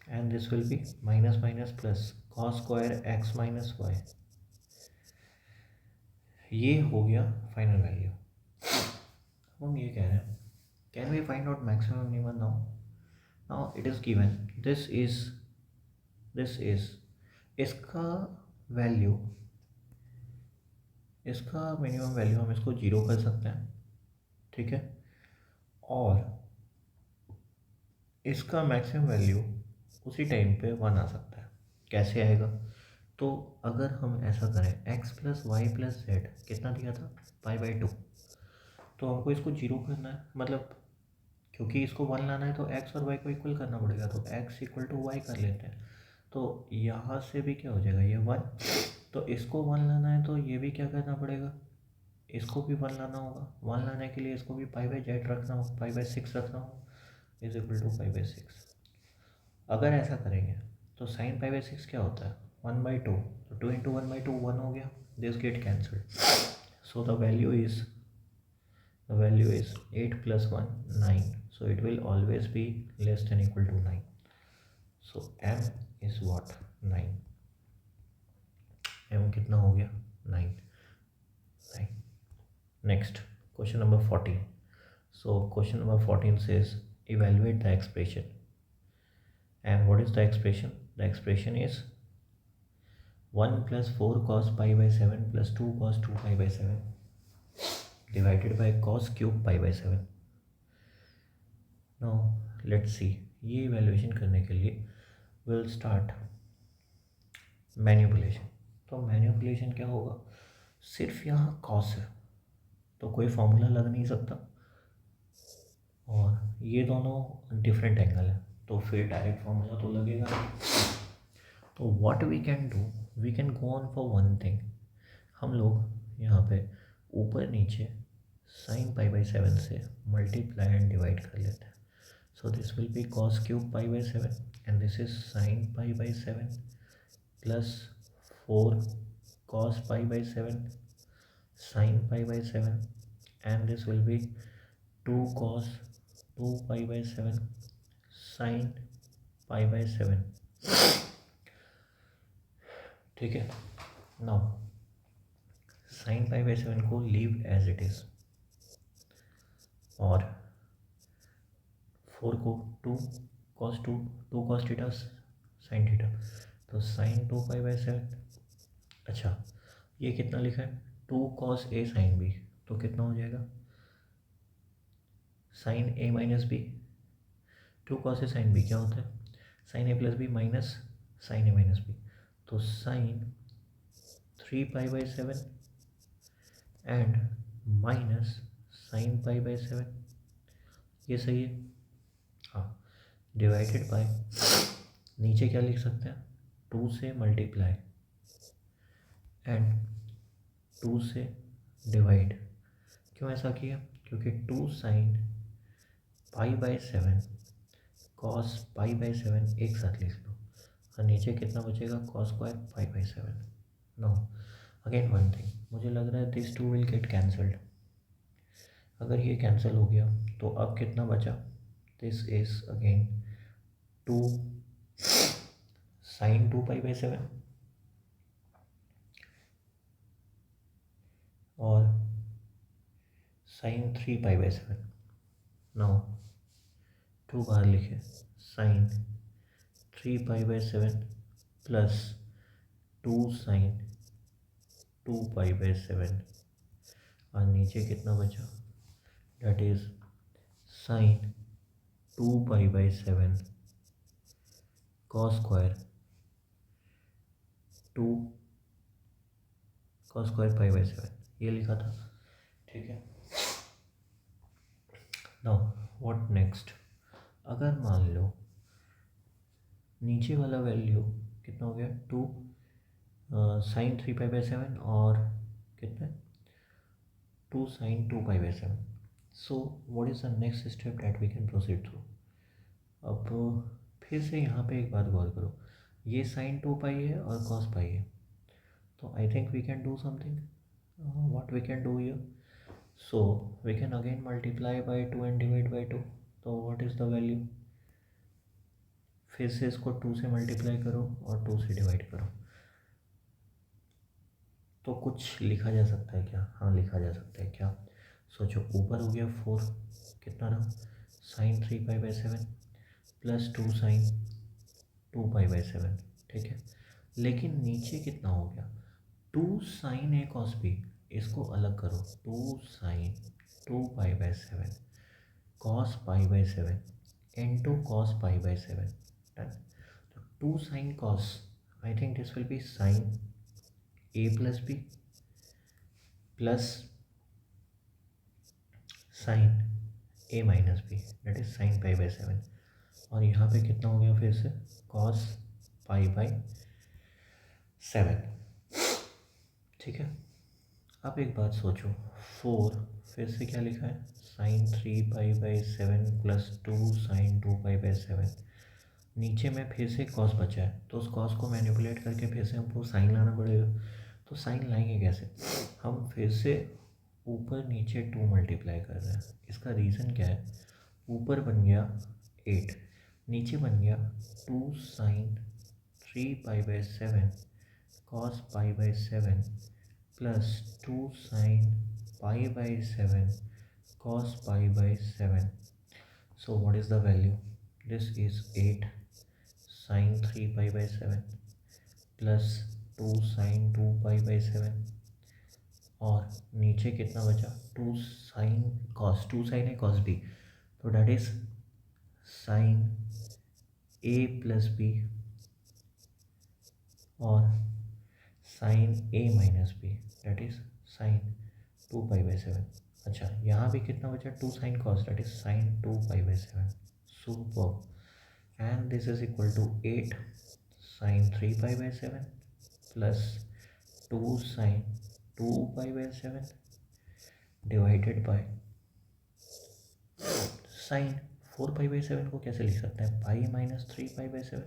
and this will be minus minus plus cos square x minus y. ये हो गया फाइनल वैल्यू. हम ये कह रहे हैं, can we find out maximum minimum? Now it is given, this is इसका वैल्यू इसका मिनिमम वैल्यू हम इसको 0 कर सकते हैं, ठीक है, और इसका मैक्सिमम वैल्यू उसी टाइम पे 1 आ सकता है। कैसे आएगा? तो अगर हम ऐसा करें x plus y plus z कितना दिया था, π/2, तो हमको इसको 0 करना है, मतलब क्योंकि इसको 1 लाना है तो x और y को इक्वल करना पड़ेगा, तो x इक्वल टू वाई कर लेते हैं। तो यहाँ से भी क्या हो जाएगा, ये 1, तो इसको 1 लाना है तो ये भी क्या करना पड़ेगा, इसको भी 1 लाना होगा। 1 लाने के लिए इसको भी π/z रखना होगा, π/6 रखना होगा, इज इक्वल टू π/6। अगर ऐसा करेंगे तो साइन π/6 क्या होता है, 1/2, तो 2 इंटू 1/2 1 हो गया, this get cancelled, so the value is 8 plus 1 9, so it will always be less than equal to 9, so m is what, 9, m कितना हो गया, 9, 9। Next, question number 14. So question number 14 says evaluate the expression, and what is the expression? The expression is 1 plus 4 cos π/7 plus 2 cos 2 π/7 divided by cos cube π/7। Now let's see, ये evaluation करने के लिए will start manipulation. तो manipulation क्या होगा, सिर्फ यहाँ cos है तो कोई फॉर्मूला लग नहीं सकता, और ये दोनों डिफरेंट एंगल है तो फिर डायरेक्ट फॉर्मूला तो लगेगा नहीं। तो what we can do, we can go on for one thing, हम लोग यहाँ पे ऊपर नीचे साइन π/7 से मल्टीप्लाई एंड डिवाइड कर लेते हैं। So this will be cos cube π/7 and this is sine π/7 plus 4 cos π/7 sin π/7 and this will be 2 cos 2 π/7 sin π/7, ठीक है। नाउ sin π/7 को लीव एज इट इज, और 4 को 2 cos 2 cos theta sin theta, तो sin 2 π/7। अच्छा, ये कितना लिखा है, 2 cos a sin b, तो कितना हो जाएगा, sine a minus b. 2 cos a sin b क्या होता है, sine a plus b minus sine a minus b, तो साइन 3 π/7 एंड माइनस साइन π/7, ये सही है। हाँ, डिवाइडेड बाय, नीचे क्या लिख सकते हैं, 2 से मल्टीप्लाई एंड 2 से डिवाइड। क्यों ऐसा किया, क्योंकि 2 साइन π/7 कॉस π/7 एक साथ लिख लो, और नीचे कितना बचेगा, cos square π/7। No, again one thing, मुझे लग रहा है दिस 2 विल गेट कैंसल्ड। अगर ये कैंसिल हो गया तो अब कितना बचा, दिस इज अगेन 2 साइन 2 π/7 और साइन 3 π/7। नाउ 2 बाहर लिखे, साइन 3 π/7 प्लस 2 साइन 2 π/7, और नीचे कितना बचा, that is sin 2 π/7 cos square 2 cos square π/7, ये लिखा था, ठीक है। नाउ व्हाट नेक्स्ट, अगर मान लो नीचे वाला वैल्यू कितना हो गया, 2 साइन 3 π/7 और कितना, 2 sine 2 π/7। So what is the next step that we can proceed through. अब फिर से यहाँ पे एक बात गौर करो, ये साइन 2 पाई है और कॉस पाई है, तो I think we can do something, what we can do here, so we can again multiply by 2 and divide by 2, तो व्हाट इज़ द वैल्यू, फिर से इसको 2 से मल्टीप्लाई करो और 2 से डिवाइड करो, तो कुछ लिखा जा सकता है क्या, हाँ लिखा जा सकता है क्या, सोचो, ऊपर हो गया 4, कितना रहा, साइन 3 π/7 प्लस 2 साइन 2 π/7, ठीक है। लेकिन नीचे कितना हो गया, 2 साइन ए कॉस बी, इसको अलग करो, 2 sin 2 pi by 7 cos pi by 7 into cos pi by 7, done. तो 2 sin cos, I think this will be sine a plus B plus sine a minus b, that is sine pi by 7। और यहाँ पे कितना हो गया फिर से, cos pi by 7, ठीक है। अब एक बात सोचो, 4 फिर से क्या लिखा है, sin 3 pi by 7 plus 2 sin 2 pi by 7। नीचे में फिर से कॉस बचा है, तो उस कॉस को मैनिपुलेट करके फिर से हमको साइन लाना पड़ेगा। तो साइन लाएंगे कैसे, हम फिर से ऊपर नीचे 2 मल्टीप्लाई कर रहे हैं। इसका रीज़न क्या है, ऊपर बन गया 8, नीचे बन गया 2 sin 3 pi by 7 cos pi by 7 plus 2 sin 5/7 cos pi/7. So what is the value? This is 8 sin 3 pi/7 plus 2 sin 2 pi/7 और नीचे कितना बचा, 2 sin cos, 2 sin है cos b, तो that is sin a plus b और sin a minus b, that is sin 2 pi/7। अच्छा, यहाँ भी कितना बचा, 2 sin cos, that is sin 2 pi/7। Super. And this is equal to 8 sin 3 pi/7 plus 2 sin 2 pi/7 divided by sin 4 pi/7 को कैसे लिख सकते हैं, पाई माइनस 3 pi/7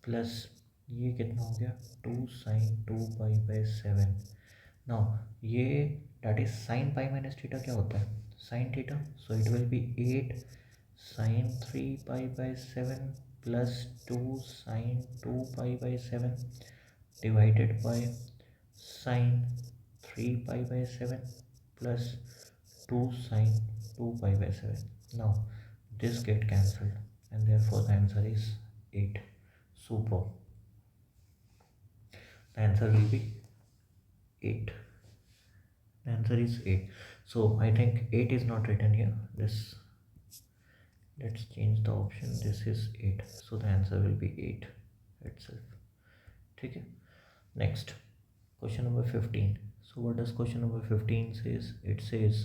प्लस ये कितना हो गया, 2 sin 2 pi/7। नाउ ये that is sine pi minus theta क्या होता है, sine theta, so it will be 8 sin 3 pi/7 plus 2 sin 2 pi/7 divided by sin 3 pi/7 plus 2 sin 2 pi/7। Now this get cancelled and therefore the answer is 8. Super. The answer will be 8. The answer is 8. So I think 8 is not written here. Let's change the option. This is 8. So the answer will be 8 itself. ठीक है. Next, question number 15. So what does question number 15 says? It says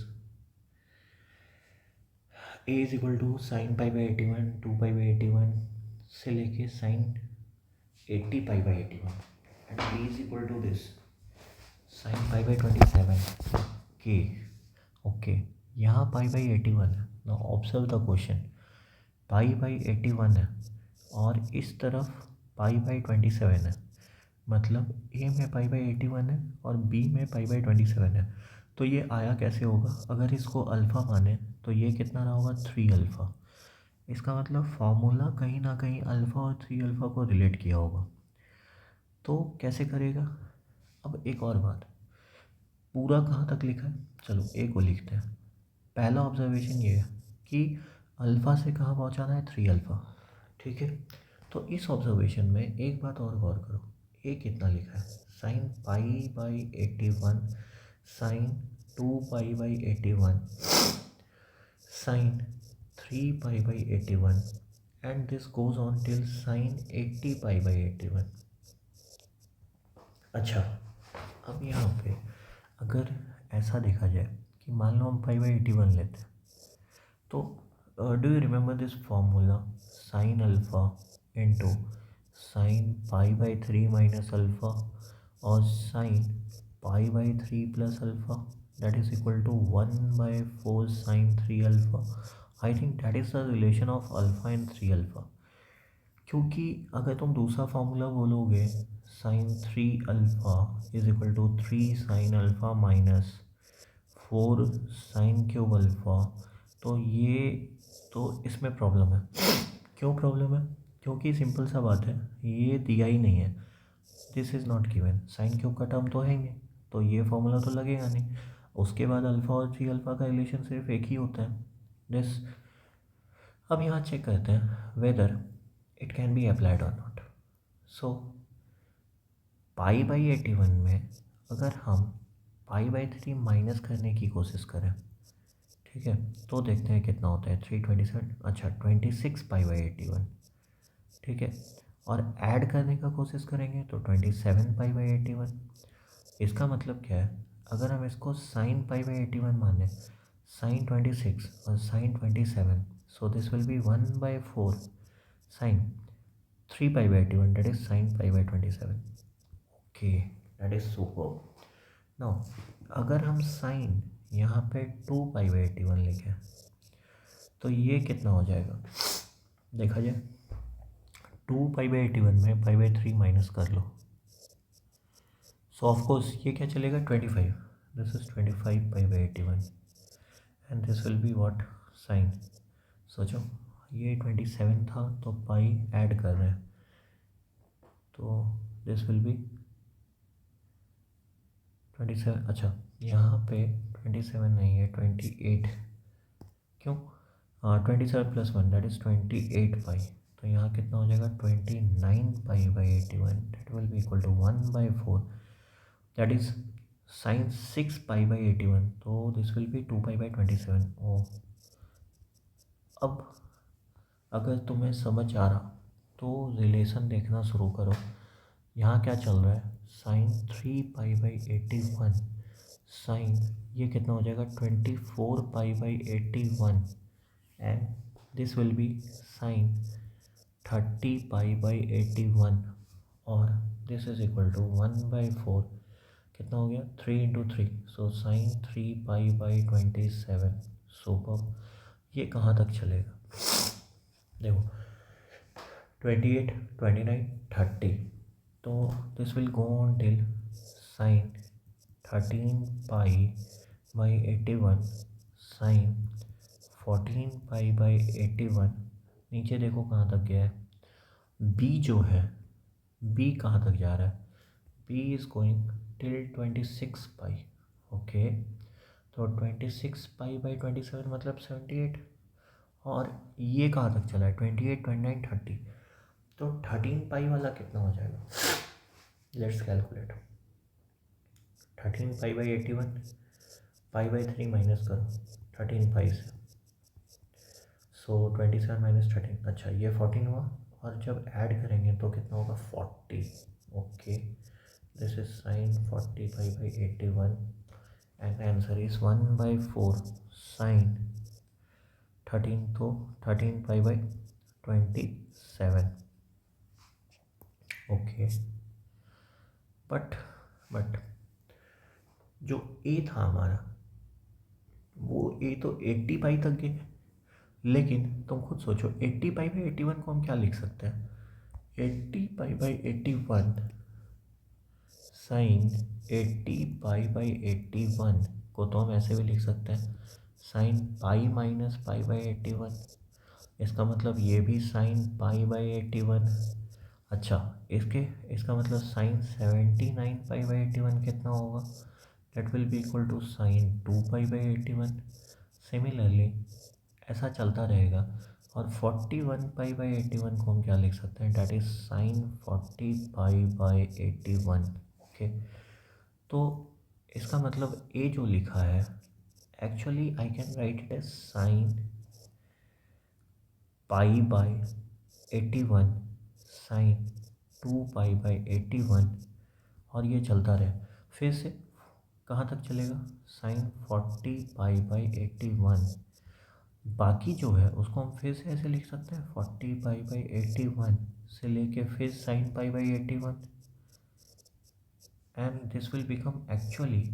a is equal to sin pi/81 2 pi/81 से लेके sin 80 pi/81 and b is equal to this sin pi/27 k। Okay, यहाँ pi/81 है। Now observe the question, pi/81 है और इस तरफ pi/27 है, मतलब a में pi/81 है और b में pi/27 है। तो ये आया कैसे होगा, अगर इसको अल्फ़ा माने तो ये कितना रहा होगा, 3 अल्फ़ा। इसका मतलब फार्मूला कहीं ना कहीं अल्फ़ा और 3 अल्फ़ा को रिलेट किया होगा। तो कैसे करेगा, अब एक और बात, पूरा कहाँ तक लिखा है, चलो ए को लिखते हैं। पहला ऑब्जर्वेशन ये है कि अल्फ़ा से कहाँ पहुँचाना है, 3 अल्फ़ा, ठीक है। तो इस ऑब्जर्वेशन में एक बात और गौर करो, ए कितना लिखा है, sine pi/81 sine 2 pi/81 sine 3 pi/81 and this goes on till sine 80 pi/81। अच्छा, अब यहाँ पे अगर ऐसा देखा जाए कि मान लो हम 5/81 लेते हैं, तो do you remember this formula, sine alpha into sine pi/3 minus alpha और sine pi/3 plus alpha, that is equal to 1/4 sine 3 alpha. I think that is the relation of alpha and 3 alpha, क्योंकि अगर तुम दूसरा formula बोलोगे, sine 3 alpha is equal to 3 sine alpha minus 4 sine cube alpha, तो ये तो इसमें problem है। क्यों प्रॉब्लम है, क्योंकि सिंपल सा बात है, ये दिया ही नहीं है, this is not given, sine cube का टर्म तो है ही नहीं, तो ये फॉर्मूला तो लगेगा नहीं। उसके बाद अल्फ़ा और 3 अल्फ़ा का रिलेशन सिर्फ एक ही होता है, दिस। अब यहाँ चेक करते हैं whether it can be applied और नॉट। सो pi/81 में अगर हम π/3 माइनस करने की कोशिश करें, ठीक है, तो देखते हैं कितना होता है। 327, अच्छा 26π/81, ठीक है। और ऐड करने का कोशिश करेंगे तो 27π/81। इसका मतलब क्या है, अगर हम इसको साइन π/81 माने, साइन 26 और sine 27, so this will be 1/4 sine 3π/81, that is sin π/27। Okay, that is super. Now अगर हम साइन यहाँ पे 2π/81 लिखें तो ये कितना हो जाएगा, देखा जाए 2π/81 में π/3 माइनस कर लो, सो ऑफकोर्स ये क्या चलेगा 25, this is 25π/81 and this will be what sine, सोचो ये 27 था तो पाई ऐड कर रहे हैं तो दिस विल बी 27, अच्छा यहाँ पे 27 नहीं है 28, क्यों, हाँ 27 + 1 दैट इज़ 28π, तो यहाँ कितना हो जाएगा 29π/81, that will be equal to 1/4, that is sine 6π/81, तो दिस विल बी 2π/27। ओ अब अगर तुम्हें समझ आ रहा तो रिलेशन देखना शुरू करो। यहाँ क्या चल रहा है, साइन 3π/81 साइन ये कितना हो जाएगा 24π/81 and this will be sine 30π/81 और दिस इज इक्वल टू 1/4, कितना हो गया 3 × 3, सो साइन 3π/27। सुपर, ये कहाँ तक चलेगा, देखो 28, 29, 30, तो this will go on till sine 13π/81 sine 14π/81, नीचे देखो कहाँ तक गया है, बी जो है बी कहाँ तक जा रहा है, b is going till 26π, okay, तो 26π/27 मतलब 78, और ये कहाँ तक चला है 28, 29, 30, तो 13π वाला कितना हो जाएगा, लेट्स कैलकुलेट। 13π/81 π/3 माइनस करो 13π से, सो 27 - 13, अच्छा ये 14 हुआ, और जब ऐड करेंगे तो कितना होगा 40, okay, this is sine 40π/81 and answer is 1/4 sine 13, तो 13π/27, ओके। बट जो ए था हमारा वो ए तो 80π तक गए, लेकिन तुम खुद सोचो 80π/81 को हम क्या लिख सकते हैं, 80π/81 साइन 80π/81 को तो हम ऐसे भी लिख सकते हैं साइन पाई माइनस π/81, इसका मतलब ये भी साइन π/81, अच्छा इसका मतलब साइन 79π/81 कितना होगा, that will be equal to sine 2π/81। Similarly ऐसा चलता रहेगा, और 41π/81 को हम क्या लिख सकते हैं, डैट इज साइन 40π/81, ओके। तो इसका मतलब ए जो लिखा है actually I can write it as sine π/81 sine 2π/81, और ये चलता रहे, फिर से कहाँ तक चलेगा साइन 40π/81, बाकी जो है उसको हम फिर से ऐसे लिख सकते हैं 40π/81 से लेके फिर sine π/81 and this will become actually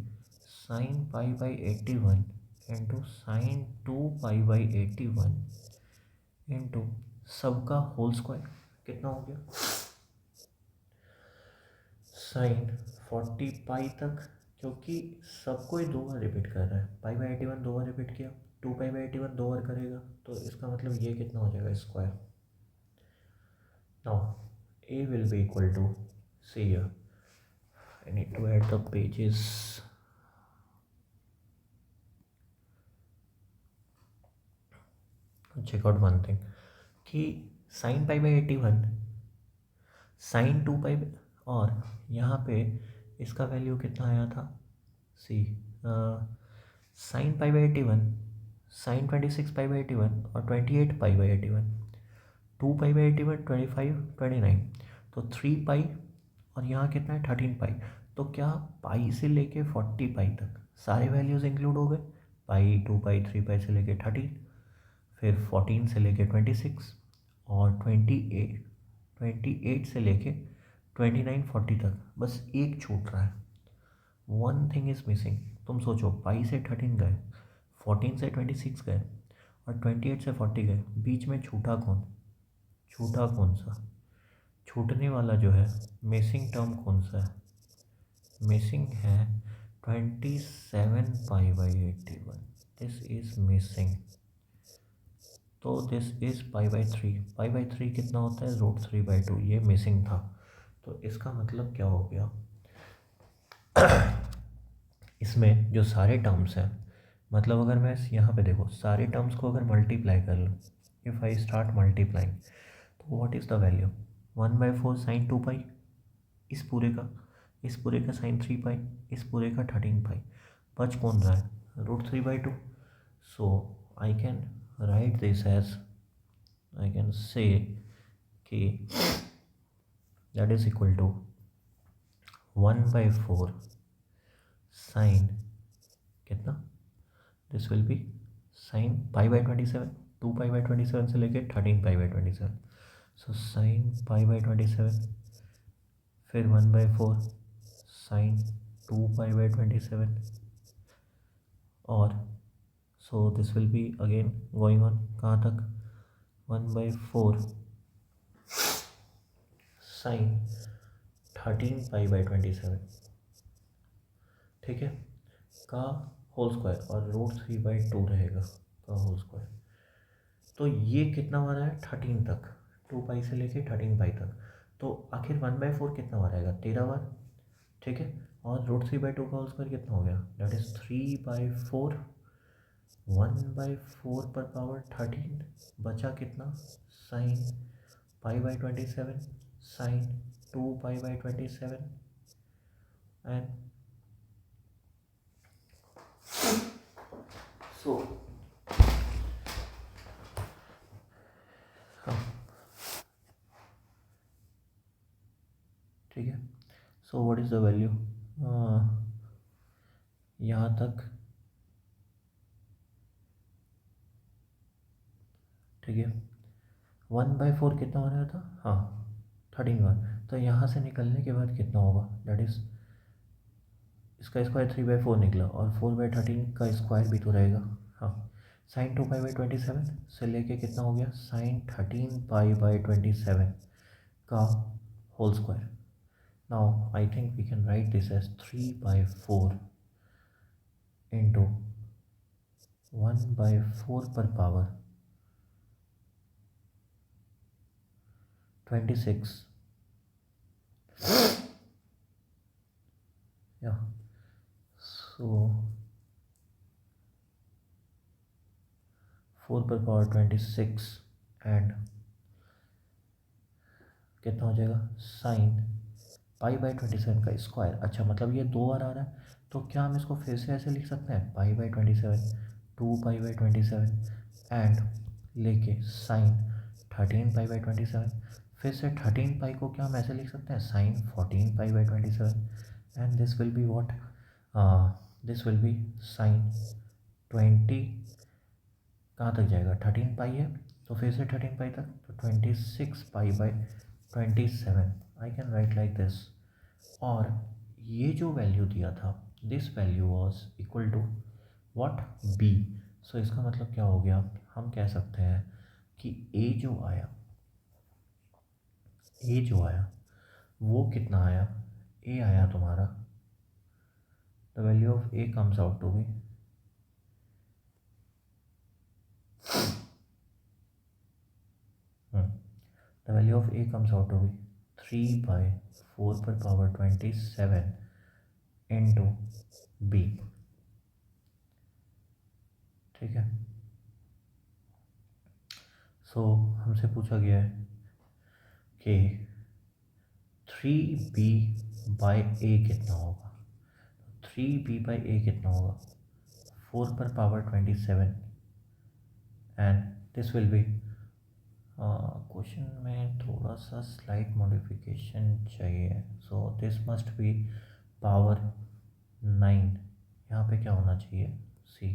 sine π/81 into sine 2π/81 into सबका होल स्क्वायर, कितना हो गया साइन 40π तक, क्योंकि सबको ही 2 बार रिपीट कर रहा है, π/81 2 बार रिपीट किया, 2π/81 2 बार करेगा, तो इसका मतलब ये कितना हो जाएगा square. Now a will be equal to, see here I need to add the pages, check out one thing कि साइन π/81 साइन 2π, और यहाँ पे इसका वैल्यू कितना आया था see sine pi by 81, sine 26 pi by 81 और 28 पाई बाई 81, 2 पाई बाई 81, 25, 29, तो 3 पाई और यहाँ कितना है 13 पाई। तो क्या पाई से लेके 40 पाई तक सारे वैल्यूज़ इंक्लूड हो गए, पाई 2 पाई 3 पाई से लेके 13, फिर 14 से लेके 26 और 28 से लेके 29 40 तक बस एक छूट रहा है, वन थिंग इज़ मिसिंग। तुम सोचो, पाई से 13 गए, 14 से 26 गए और 28 से 40 गए, बीच में छूटा कौन? छूटा कौन सा? छूटने वाला जो है मिसिंग टर्म कौन सा है? मिसिंग है 27 pi by 81, this is missing. तो this is pi by 3, pi by 3 कितना होता है? √3/2, ये मिसिंग था। तो इसका मतलब क्या हो गया? इसमें जो सारे टर्म्स हैं, मतलब अगर मैं यहाँ पे देखो सारे टर्म्स को अगर मल्टीप्लाई कर लूँ, इफ़ आई स्टार्ट मल्टीप्लाइंग, तो what is the value? 1/4 sine 2 pi, इस पूरे का साइन 3 पाई, इस पूरे का 13 पाई, बच कौन रहा है? √3/2। So I can write this as, I can say कि that is equal to 1/4 sine कितना? This will be sine pi by 27, 2 pi by 27 से लेके 13 pi by 27, so sine pi by 27, फिर 1/4 साइन 2 पाई बाई 27, और so this will be again going on कहाँ तक? 1/4 sine 13 pi by 27, ठीक है, का होल स्क्वायर, और √3/2 रहेगा का होल स्क्वायर। तो ये कितना आ रहा है? 13 तक, 2 पाई से लेके 13 पाई तक। तो आखिर 1/4 कितना बार आएगा? 13 बार, ठीक है। और √3/2 का होल स्क्वायर कितना हो गया? दैट इज 3/4, 1/4 पर पावर 13, बचा कितना? Sine pi by 27, sine 2 pi by 27, and so हाँ, ठीक है। So what is the value? यहाँ तक, ठीक है। 1/4 कितना हो रहा था? हाँ, 13 बार। तो यहाँ से निकलने के बाद कितना होगा? दैट इज़ इसका स्क्वायर 3/4 निकला, और 4/13 का स्क्वायर भी तो रहेगा। हाँ, साइन 2 पाई बाई 27 से लेके कितना हो गया? साइन 13 पाई बाई 27 का whole square. Now I think we can write this as 3/4 into 1/4 पर पावर 26, yeah, so 4 पर पावर 26 एंड कितना हो जाएगा? साइन पाई बाई 27 का स्क्वायर। अच्छा, मतलब ये 2 बार आ रहा है, तो क्या हम इसको फिर से ऐसे लिख सकते हैं? पाई बाई 27, 2 पाई बाई 27 एंड लेके साइन 13 पाई बाई 27, फिर से 13 पाई को क्या हम ऐसे लिख सकते हैं? Sine 14 pi by 27, and this will be what? This will be sine 20, कहाँ तक जाएगा? 13 पाई है, तो फिर से 13 पाई तक, तो 26 pi by 27, I can write like this. और ये जो वैल्यू दिया था, this value was equal to what? B. So इसका मतलब क्या हो गया? हम कह सकते हैं कि ए जो आया वो कितना आया? ए आया तुम्हारा, the value of a comes out to be the value of a comes out to be 3/4 पर पावर 27 इंटू बी, ठीक है। सो हमसे पूछा गया है कि 3b/a कितना होगा? 3b/a कितना होगा, 4 पर power 27, and this will B, question में थोड़ा सा स्लाइट मॉडिफिकेशन चाहिए, so this must be power 9। यहाँ पे क्या होना चाहिए, सी,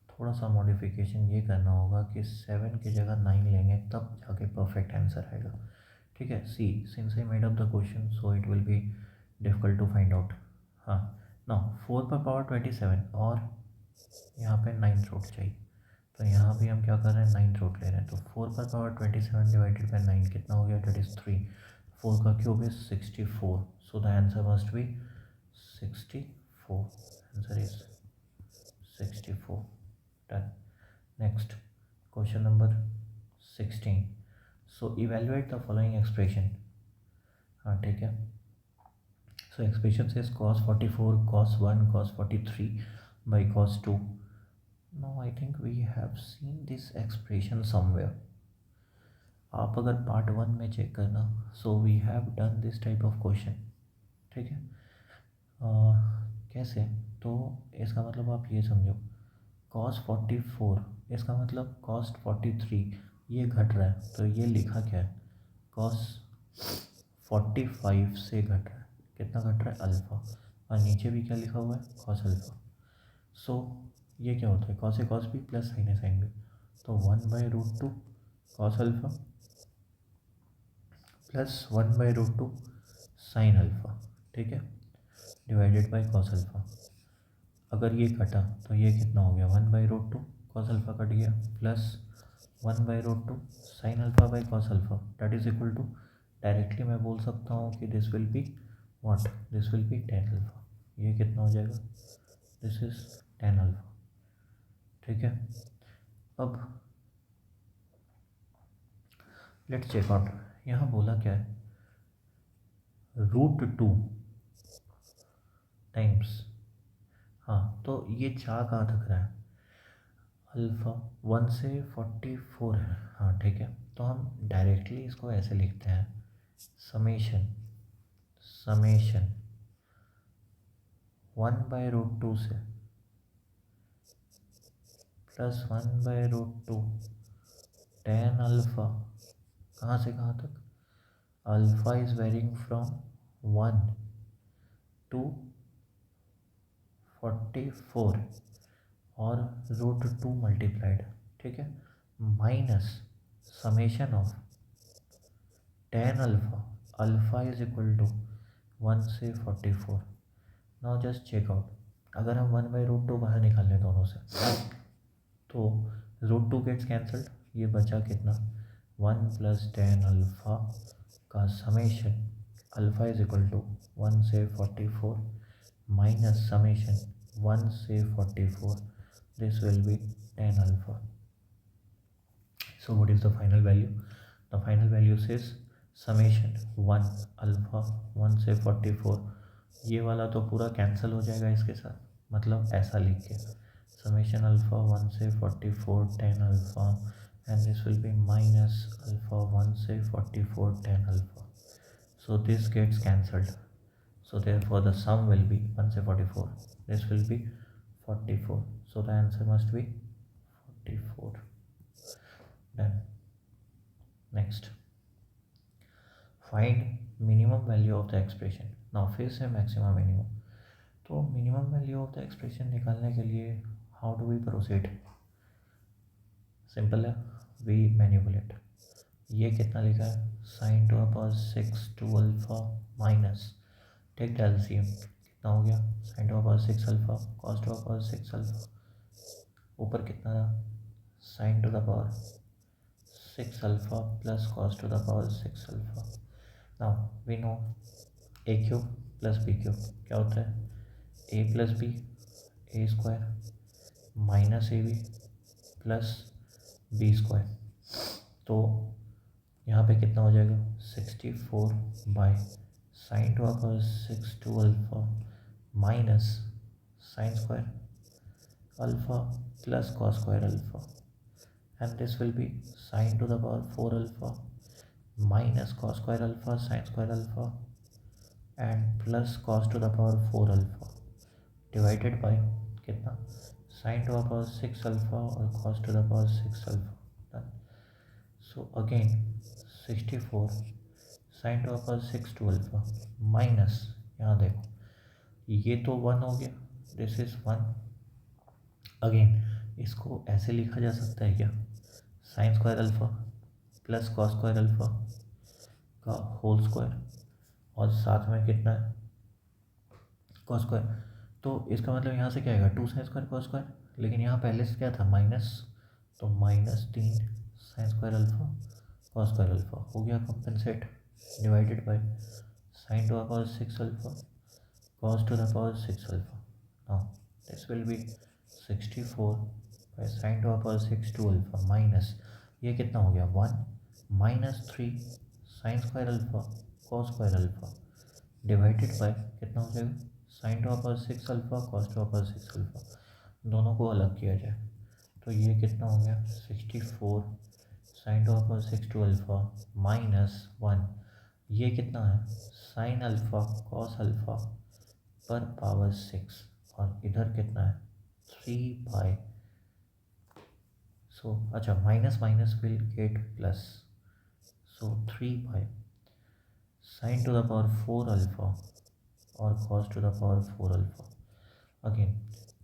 थोड़ा सा मॉडिफिकेशन ये करना होगा कि 7 की जगह 9 लेंगे, तब जाके परफेक्ट आंसर आएगा। ठीक है, see, since I made up the question so it will be difficult to find out. हाँ, ना 4 पर पावर 27 और यहाँ पे 9th रूट चाहिए, तो यहाँ भी हम क्या कर रहे हैं, 9th रूट ले रहे हैं। तो 4 पर पावर 27 डिवाइडेड बाई 9 कितना हो गया, डेट इज़ 3। 4 का cube is 64, so the answer must be 64। Answer is 64। Done. Next, question number 16। So evaluate the following expression. हाँ ठीक है, सो expression says cos 44 cos 1 cos 43 by cos 2। Now I think we have seen this expression somewhere. आप अगर part 1 में check करना, so we have done this type of question. ठीक है, कैसे, तो इसका मतलब आप ये समझो, cos 44, इसका मतलब cos 43 ये घट रहा है, तो ये लिखा क्या है, cos 45 से घट रहा है, कितना घट रहा है, अल्फ़ा, और नीचे भी क्या लिखा हुआ है, cos अल्फ़ा। सो ये क्या होता है, cos ए cos बी प्लस sin ए sin बी, तो 1/√2 cos alpha plus 1/√2 sin alpha, ठीक है, डिवाइडेड बाई cos अल्फ़ा। अगर ये कटा तो ये कितना हो गया, 1/√2 cos अल्फ़ा कट गया, plus 1/√2 sin alpha by cos alpha, that is equal to, directly मैं बोल सकता हूँ कि this will be what, this will be tan alpha. ये कितना हो जाएगा, दिस इज tan अल्फ़ा। ठीक है, अब लेट्स चेक आउट, यहाँ बोला क्या है, √2 टाइम्स, हाँ तो ये 4 कहाँ तक रहा है, अल्फ़ा 1 से 44 है, हाँ ठीक है, तो हम डायरेक्टली इसको ऐसे लिखते हैं, समेशन 1/√2 से प्लस 1/√2 tan अल्फ़ा, कहाँ से कहाँ तक, alpha is varying from 1 to 44 और √2 मल्टीप्लाइड, ठीक है, minus summation of tan alpha, alpha is equal to 1 से 44। नाउ जस्ट चेक आउट, अगर हम 1/√2 बाहर निकाल लें दोनों से, तो √2 गेट्स कैंसल्ड, ये बचा कितना, 1 प्लस tan अल्फ़ा का summation, alpha is equal to 1 से 44 माइनस समेशन 1 से 44, this will be tan alpha. So what is the final value? The final value says summation 1 alpha 1 से 44, ये वाला तो पूरा कैंसिल हो जाएगा इसके साथ, मतलब ऐसा लिख के समेशन अल्फ़ा 1 से 44 tan alpha, and this will be minus alpha 1 से 44 tan alpha. So this gets cancelled. So therefore the sum will be 1 से 44. This will be 44. So the answer must be 44. Done. Next. Find minimum value of the expression. Now फिर से maximum minimum. तो minimum value of the expression निकालने के लिए how do we proceed? Simple है, we manipulate. ये कितना लिखा है, sin to the power 6 to alpha minus, take the LCM, कितना हो गया, sin to the power 6 अल्फ़ा cos to the power 6 अल्फ़ा, ऊपर कितना था, sin to the power 6 अल्फ़ा plus cos to the power 6 अल्फ़ा। Now we know a cube plus b cube क्या होता है, a plus b a square minus a b plus B square, तो यहाँ पे कितना हो जाएगा, 64 by sin to the power 6 to alpha minus sin square alpha plus cos square alpha, and this will be sin to the power 4 alpha minus cos square alpha sin square alpha and plus cos to the power 4 alpha divided by कितना sine to the power 6 alpha और cos to the power 6 alpha. So again 64 sine to the power 6 two alpha minus, यहाँ देखो ये तो 1 हो गया, this is 1। Again इसको ऐसे लिखा जा सकता है क्या, sign square alpha plus cos square alpha का होल स्क्वायर और साथ में कितना है कॉस स्क्वायर। तो इसका मतलब यहाँ से क्या आएगा 2 साइन स्क्वायर कॉस स्क्वायर, लेकिन यहाँ पहले से क्या था माइनस, तो -3 sign square alpha cos square alpha हो गया compensate divided by sine to the power 6 alpha cos to the power 6 alpha. Now this will be 64 by sin to the power 6 2 alpha minus ये कितना हो गया 1 -3 sin square alpha cos square alpha divided by कितना हो जाएगा sin to the power 6 alpha cos to the power 6 alpha। दोनों को अलग किया जाए तो ये कितना हो गया 64 sin to the power 6 2 alpha -1, ये कितना है sin अल्फा cos अल्फा पर पावर 6 और इधर कितना है 3 बाय, सो अच्छा minus minus will get plus, so 3 by sine to the power 4 alpha और cos to the power 4 alpha. Again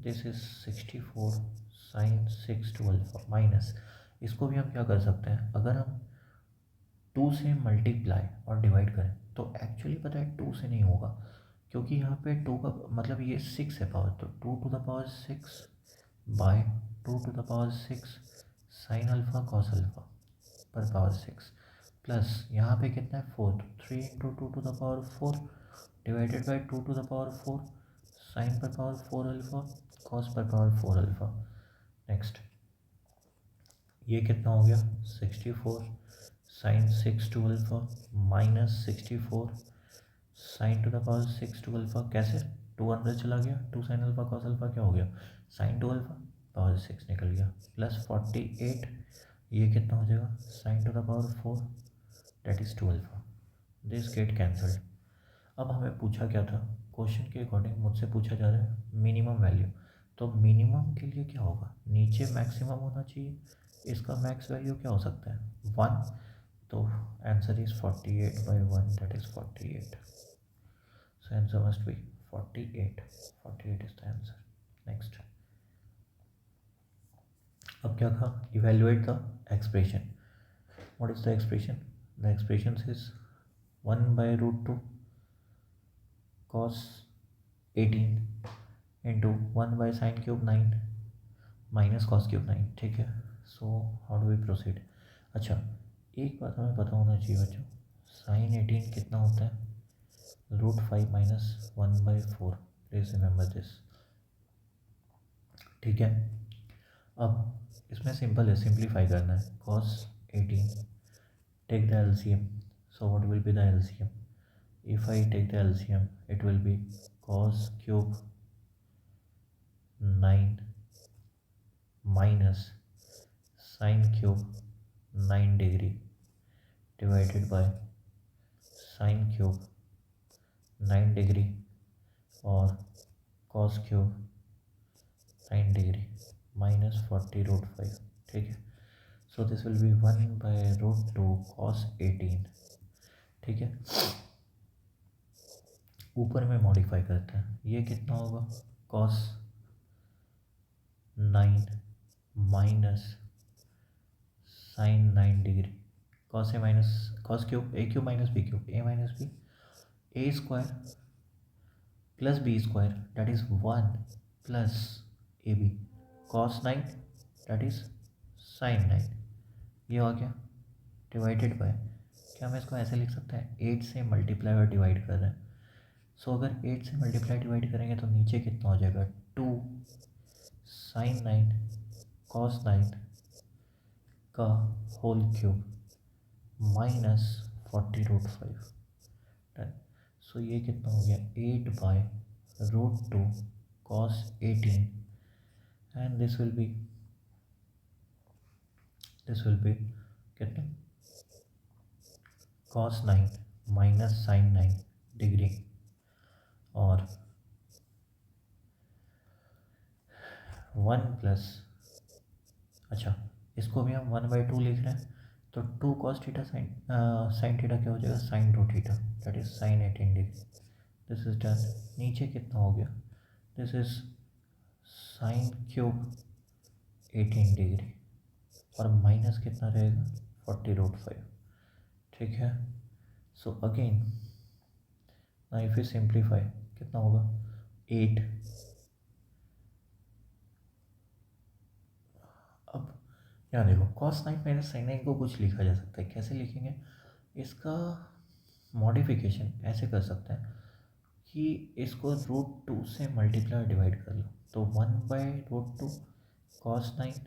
this is 64 sine 6 two alpha minus, इसको भी हम क्या कर सकते हैं, अगर हम 2 से मल्टीप्लाई और डिवाइड करें तो एक्चुअली पता है 2 से नहीं होगा, क्योंकि यहाँ पे 2 का मतलब ये 6 है पावर, तो 2 to the power 6 by 2 to the power 6 sine alpha cos alpha पर पावर 6 प्लस यहाँ पे कितना है 4, तो 3 into 2 to the power 4 divided by 2 to the power 4 sine पर पावर 4 अल्फा कॉस पर पावर 4 अल्फा। नेक्स्ट ये कितना हो गया 64 sine 6 two alpha -64 sine to the power 6 two alpha, कैसे 2 अंदर चला गया 2 साइन अल्फा कॉस अल्फा क्या हो गया साइन 2 अल्फा पावर 6 निकल गया प्लस 48, ये कितना हो जाएगा sign to the power 4 that is 2 alpha, this get cancelled. अब हमें पूछा क्या था, क्वेश्चन के अकॉर्डिंग मुझसे पूछा जा रहा है मिनिमम वैल्यू, तो मिनिमम के लिए क्या होगा नीचे मैक्सिमम होना चाहिए, इसका मैक्स वैल्यू क्या हो सकता है 1, तो answer is 48/1 that is 48, so answer must be 48, 48 is the answer। next अब क्या था evaluate the expression, what is the expression, the expression is 1/√2 cos 18 into 1 by sin cube 9 minus cos cube 9, ठीक है। सो हाउ डू वी प्रोसीड, अच्छा एक बात हमें पता होना चाहिए बच्चों, साइन 18 कितना होता है √5 - 1/4, प्लीज रिमेंबर दिस, ठीक है। अब इसमें सिंपल है, सिंप्लीफाई करना है, cos 18 take the LCM, so what will be the LCM, if I take the LCM it will be cos cube 9 minus sin cube 9 degree divided by sin cube 9 degree और cos cube 9 degree minus 40√5, ठीक है। सो this will B 1/√2 cos 18, ठीक है। ऊपर में modify करते हैं, ये कितना होगा cos 9 माइनस sine 9 degree cos a minus cos cube a cube minus b cube a minus b a square plus B square that is 1 plus a b cos 9 that is sine 9, ये हो गया divided by, क्या हम इसको ऐसे लिख सकते हैं 8 से मल्टीप्लाई और डिवाइड कर रहे हैं, सो अगर 8 से मल्टीप्लाई डिवाइड करेंगे तो नीचे कितना हो जाएगा 2 साइन 9 कॉस 9 का होल क्यूब माइनस 40√5 डन। सो ये कितना हो गया 8/√2 cos 18 and this will B कितना cos 9 माइनस साइन 9 डिग्री और 1 प्लस, अच्छा इसको भी हम 1/2 लिख रहे हैं, तो 2 cos theta sine, sine theta क्या हो जाएगा, sine 2 theta, that is sine 18 degree. This is done. नीचे कितना हो गया, this is sine cube 18 degree, और माइनस कितना रहेगा 40√5। ठीक है, सो अगेन ना इफ यू सिंप्लीफाई कितना होगा 8। अब यहाँ देखो cos 9 माइनस साइन 9 को कुछ लिखा जा सकता है, कैसे लिखेंगे, इसका मॉडिफिकेशन ऐसे कर सकते हैं कि इसको √2 से मल्टीप्लाई डिवाइड कर लो, तो 1/√2 cos 9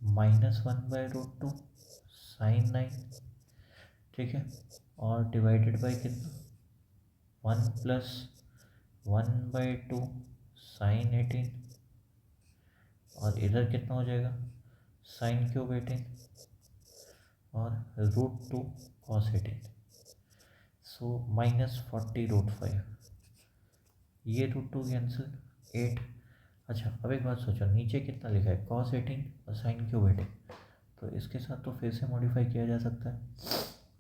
माइनस 1/√2 साइन 9। ठीक है, और डिवाइडेड बाई कितना 1 प्लस 1/2 साइन 18, और इधर कितना हो जाएगा साइन क्यूब 18 और √2 cos 18, सो -40√5, ये √2 कैंसिल 8। अच्छा अब एक बात सोचो, नीचे कितना लिखा है cos 18 और साइन क्यूब 18, तो इसके साथ तो फिर से मॉडिफाई किया जा सकता है।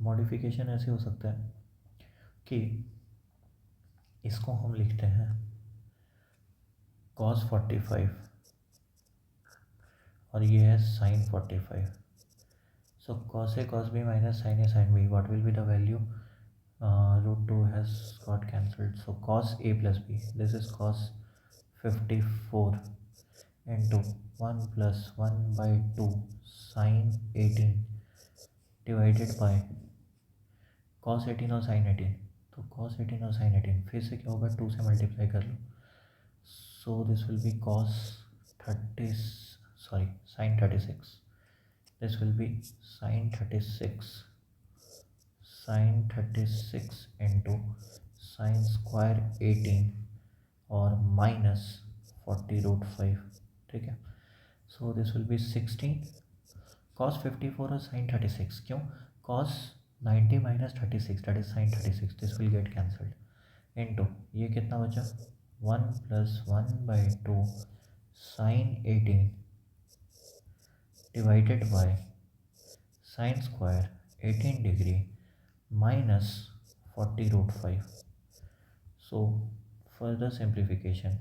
मॉडिफिकेशन ऐसे हो सकता है कि इसको हम लिखते हैं cos 45 और ये है sign 45, so cos a cos b minus sin a sin b, what will be the value, √2 has got cancelled, so cos a plus b, this is cos 54 into 1 plus 1/2 sin 18 divided by cos 18 और sin 18, तो cos 18 और sin 18 फिर से क्या होगा 2 से multiply कर लो, so this will be cos 30, sorry sin 36, this will be sin 36 into sin square 18 और माइनस 40√5। ठीक है, सो दिस विल बी 16 cos 54 और sin 36, क्यों cos 90 minus 36 that is sin 36, this will get cancelled into ये कितना बचा 1 plus 1/2 sin 18 divided by sine square 18 degree minus 40√5, so further simplification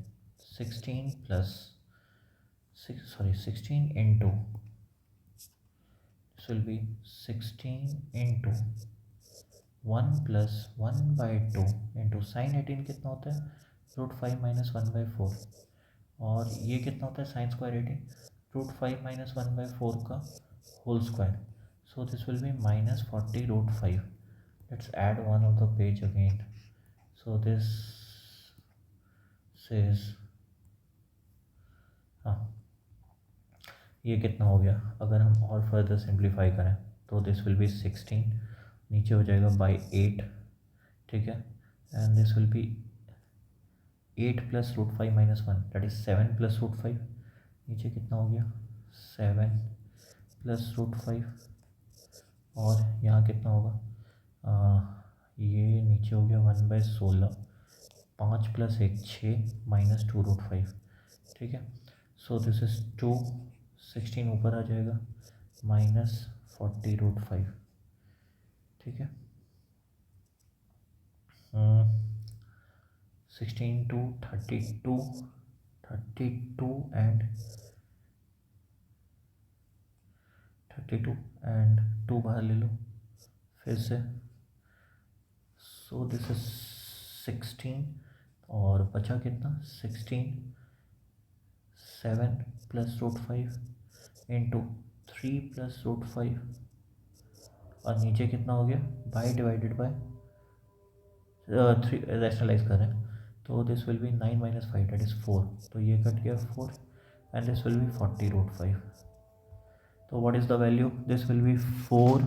16 plus 16 into, this will be 16 into 1 plus 1/2 into sin 18 कितना होता है √5 minus 1/4, और ये कितना होता है साइन स्क्वायर 18 √5 minus 1/4 का whole square, so this will be minus 40√5। let's add one of the page again, so this says, हाँ ये कितना हो गया, अगर हम और फर्दर सिंप्लीफाई करें तो दिस विल बी 16, नीचे हो जाएगा बाई 8। ठीक है, and this will be 8 plus √5 minus 1 that is 7 plus √5, नीचे कितना हो गया 7 प्लस √5, और यहाँ कितना होगा ये नीचे हो गया 1/16, 5 प्लस 1 6 माइनस 2√5। ठीक है, सो दिस इज 2, 16 ऊपर आ जाएगा माइनस 40√5। ठीक है, 16 to 32 एंड 2 बाहर ले लो फिर से, सो दिस इज 16, और बचा कितना 16 7 प्लस √5 इंटू 3 प्लस √5, और नीचे कितना हो गया बाई डिवाइडेड बाय 3 रैशनलाइज कर रहे हैं, तो this will B 9 minus 5 that is 4, तो ये कट गया 4 एंड दिस विल बी 40√5, तो what is the value, this will be 4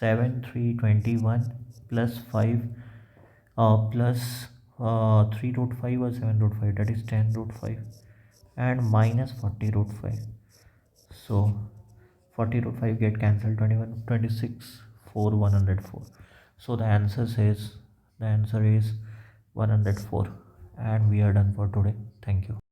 7 3 21 plus 5 plus 3√5 और 7√5 that is 10√5 and minus 40√5, so 40√5 get cancelled, 21 26 4 104, so the answer is 104. And we are done for today. Thank you.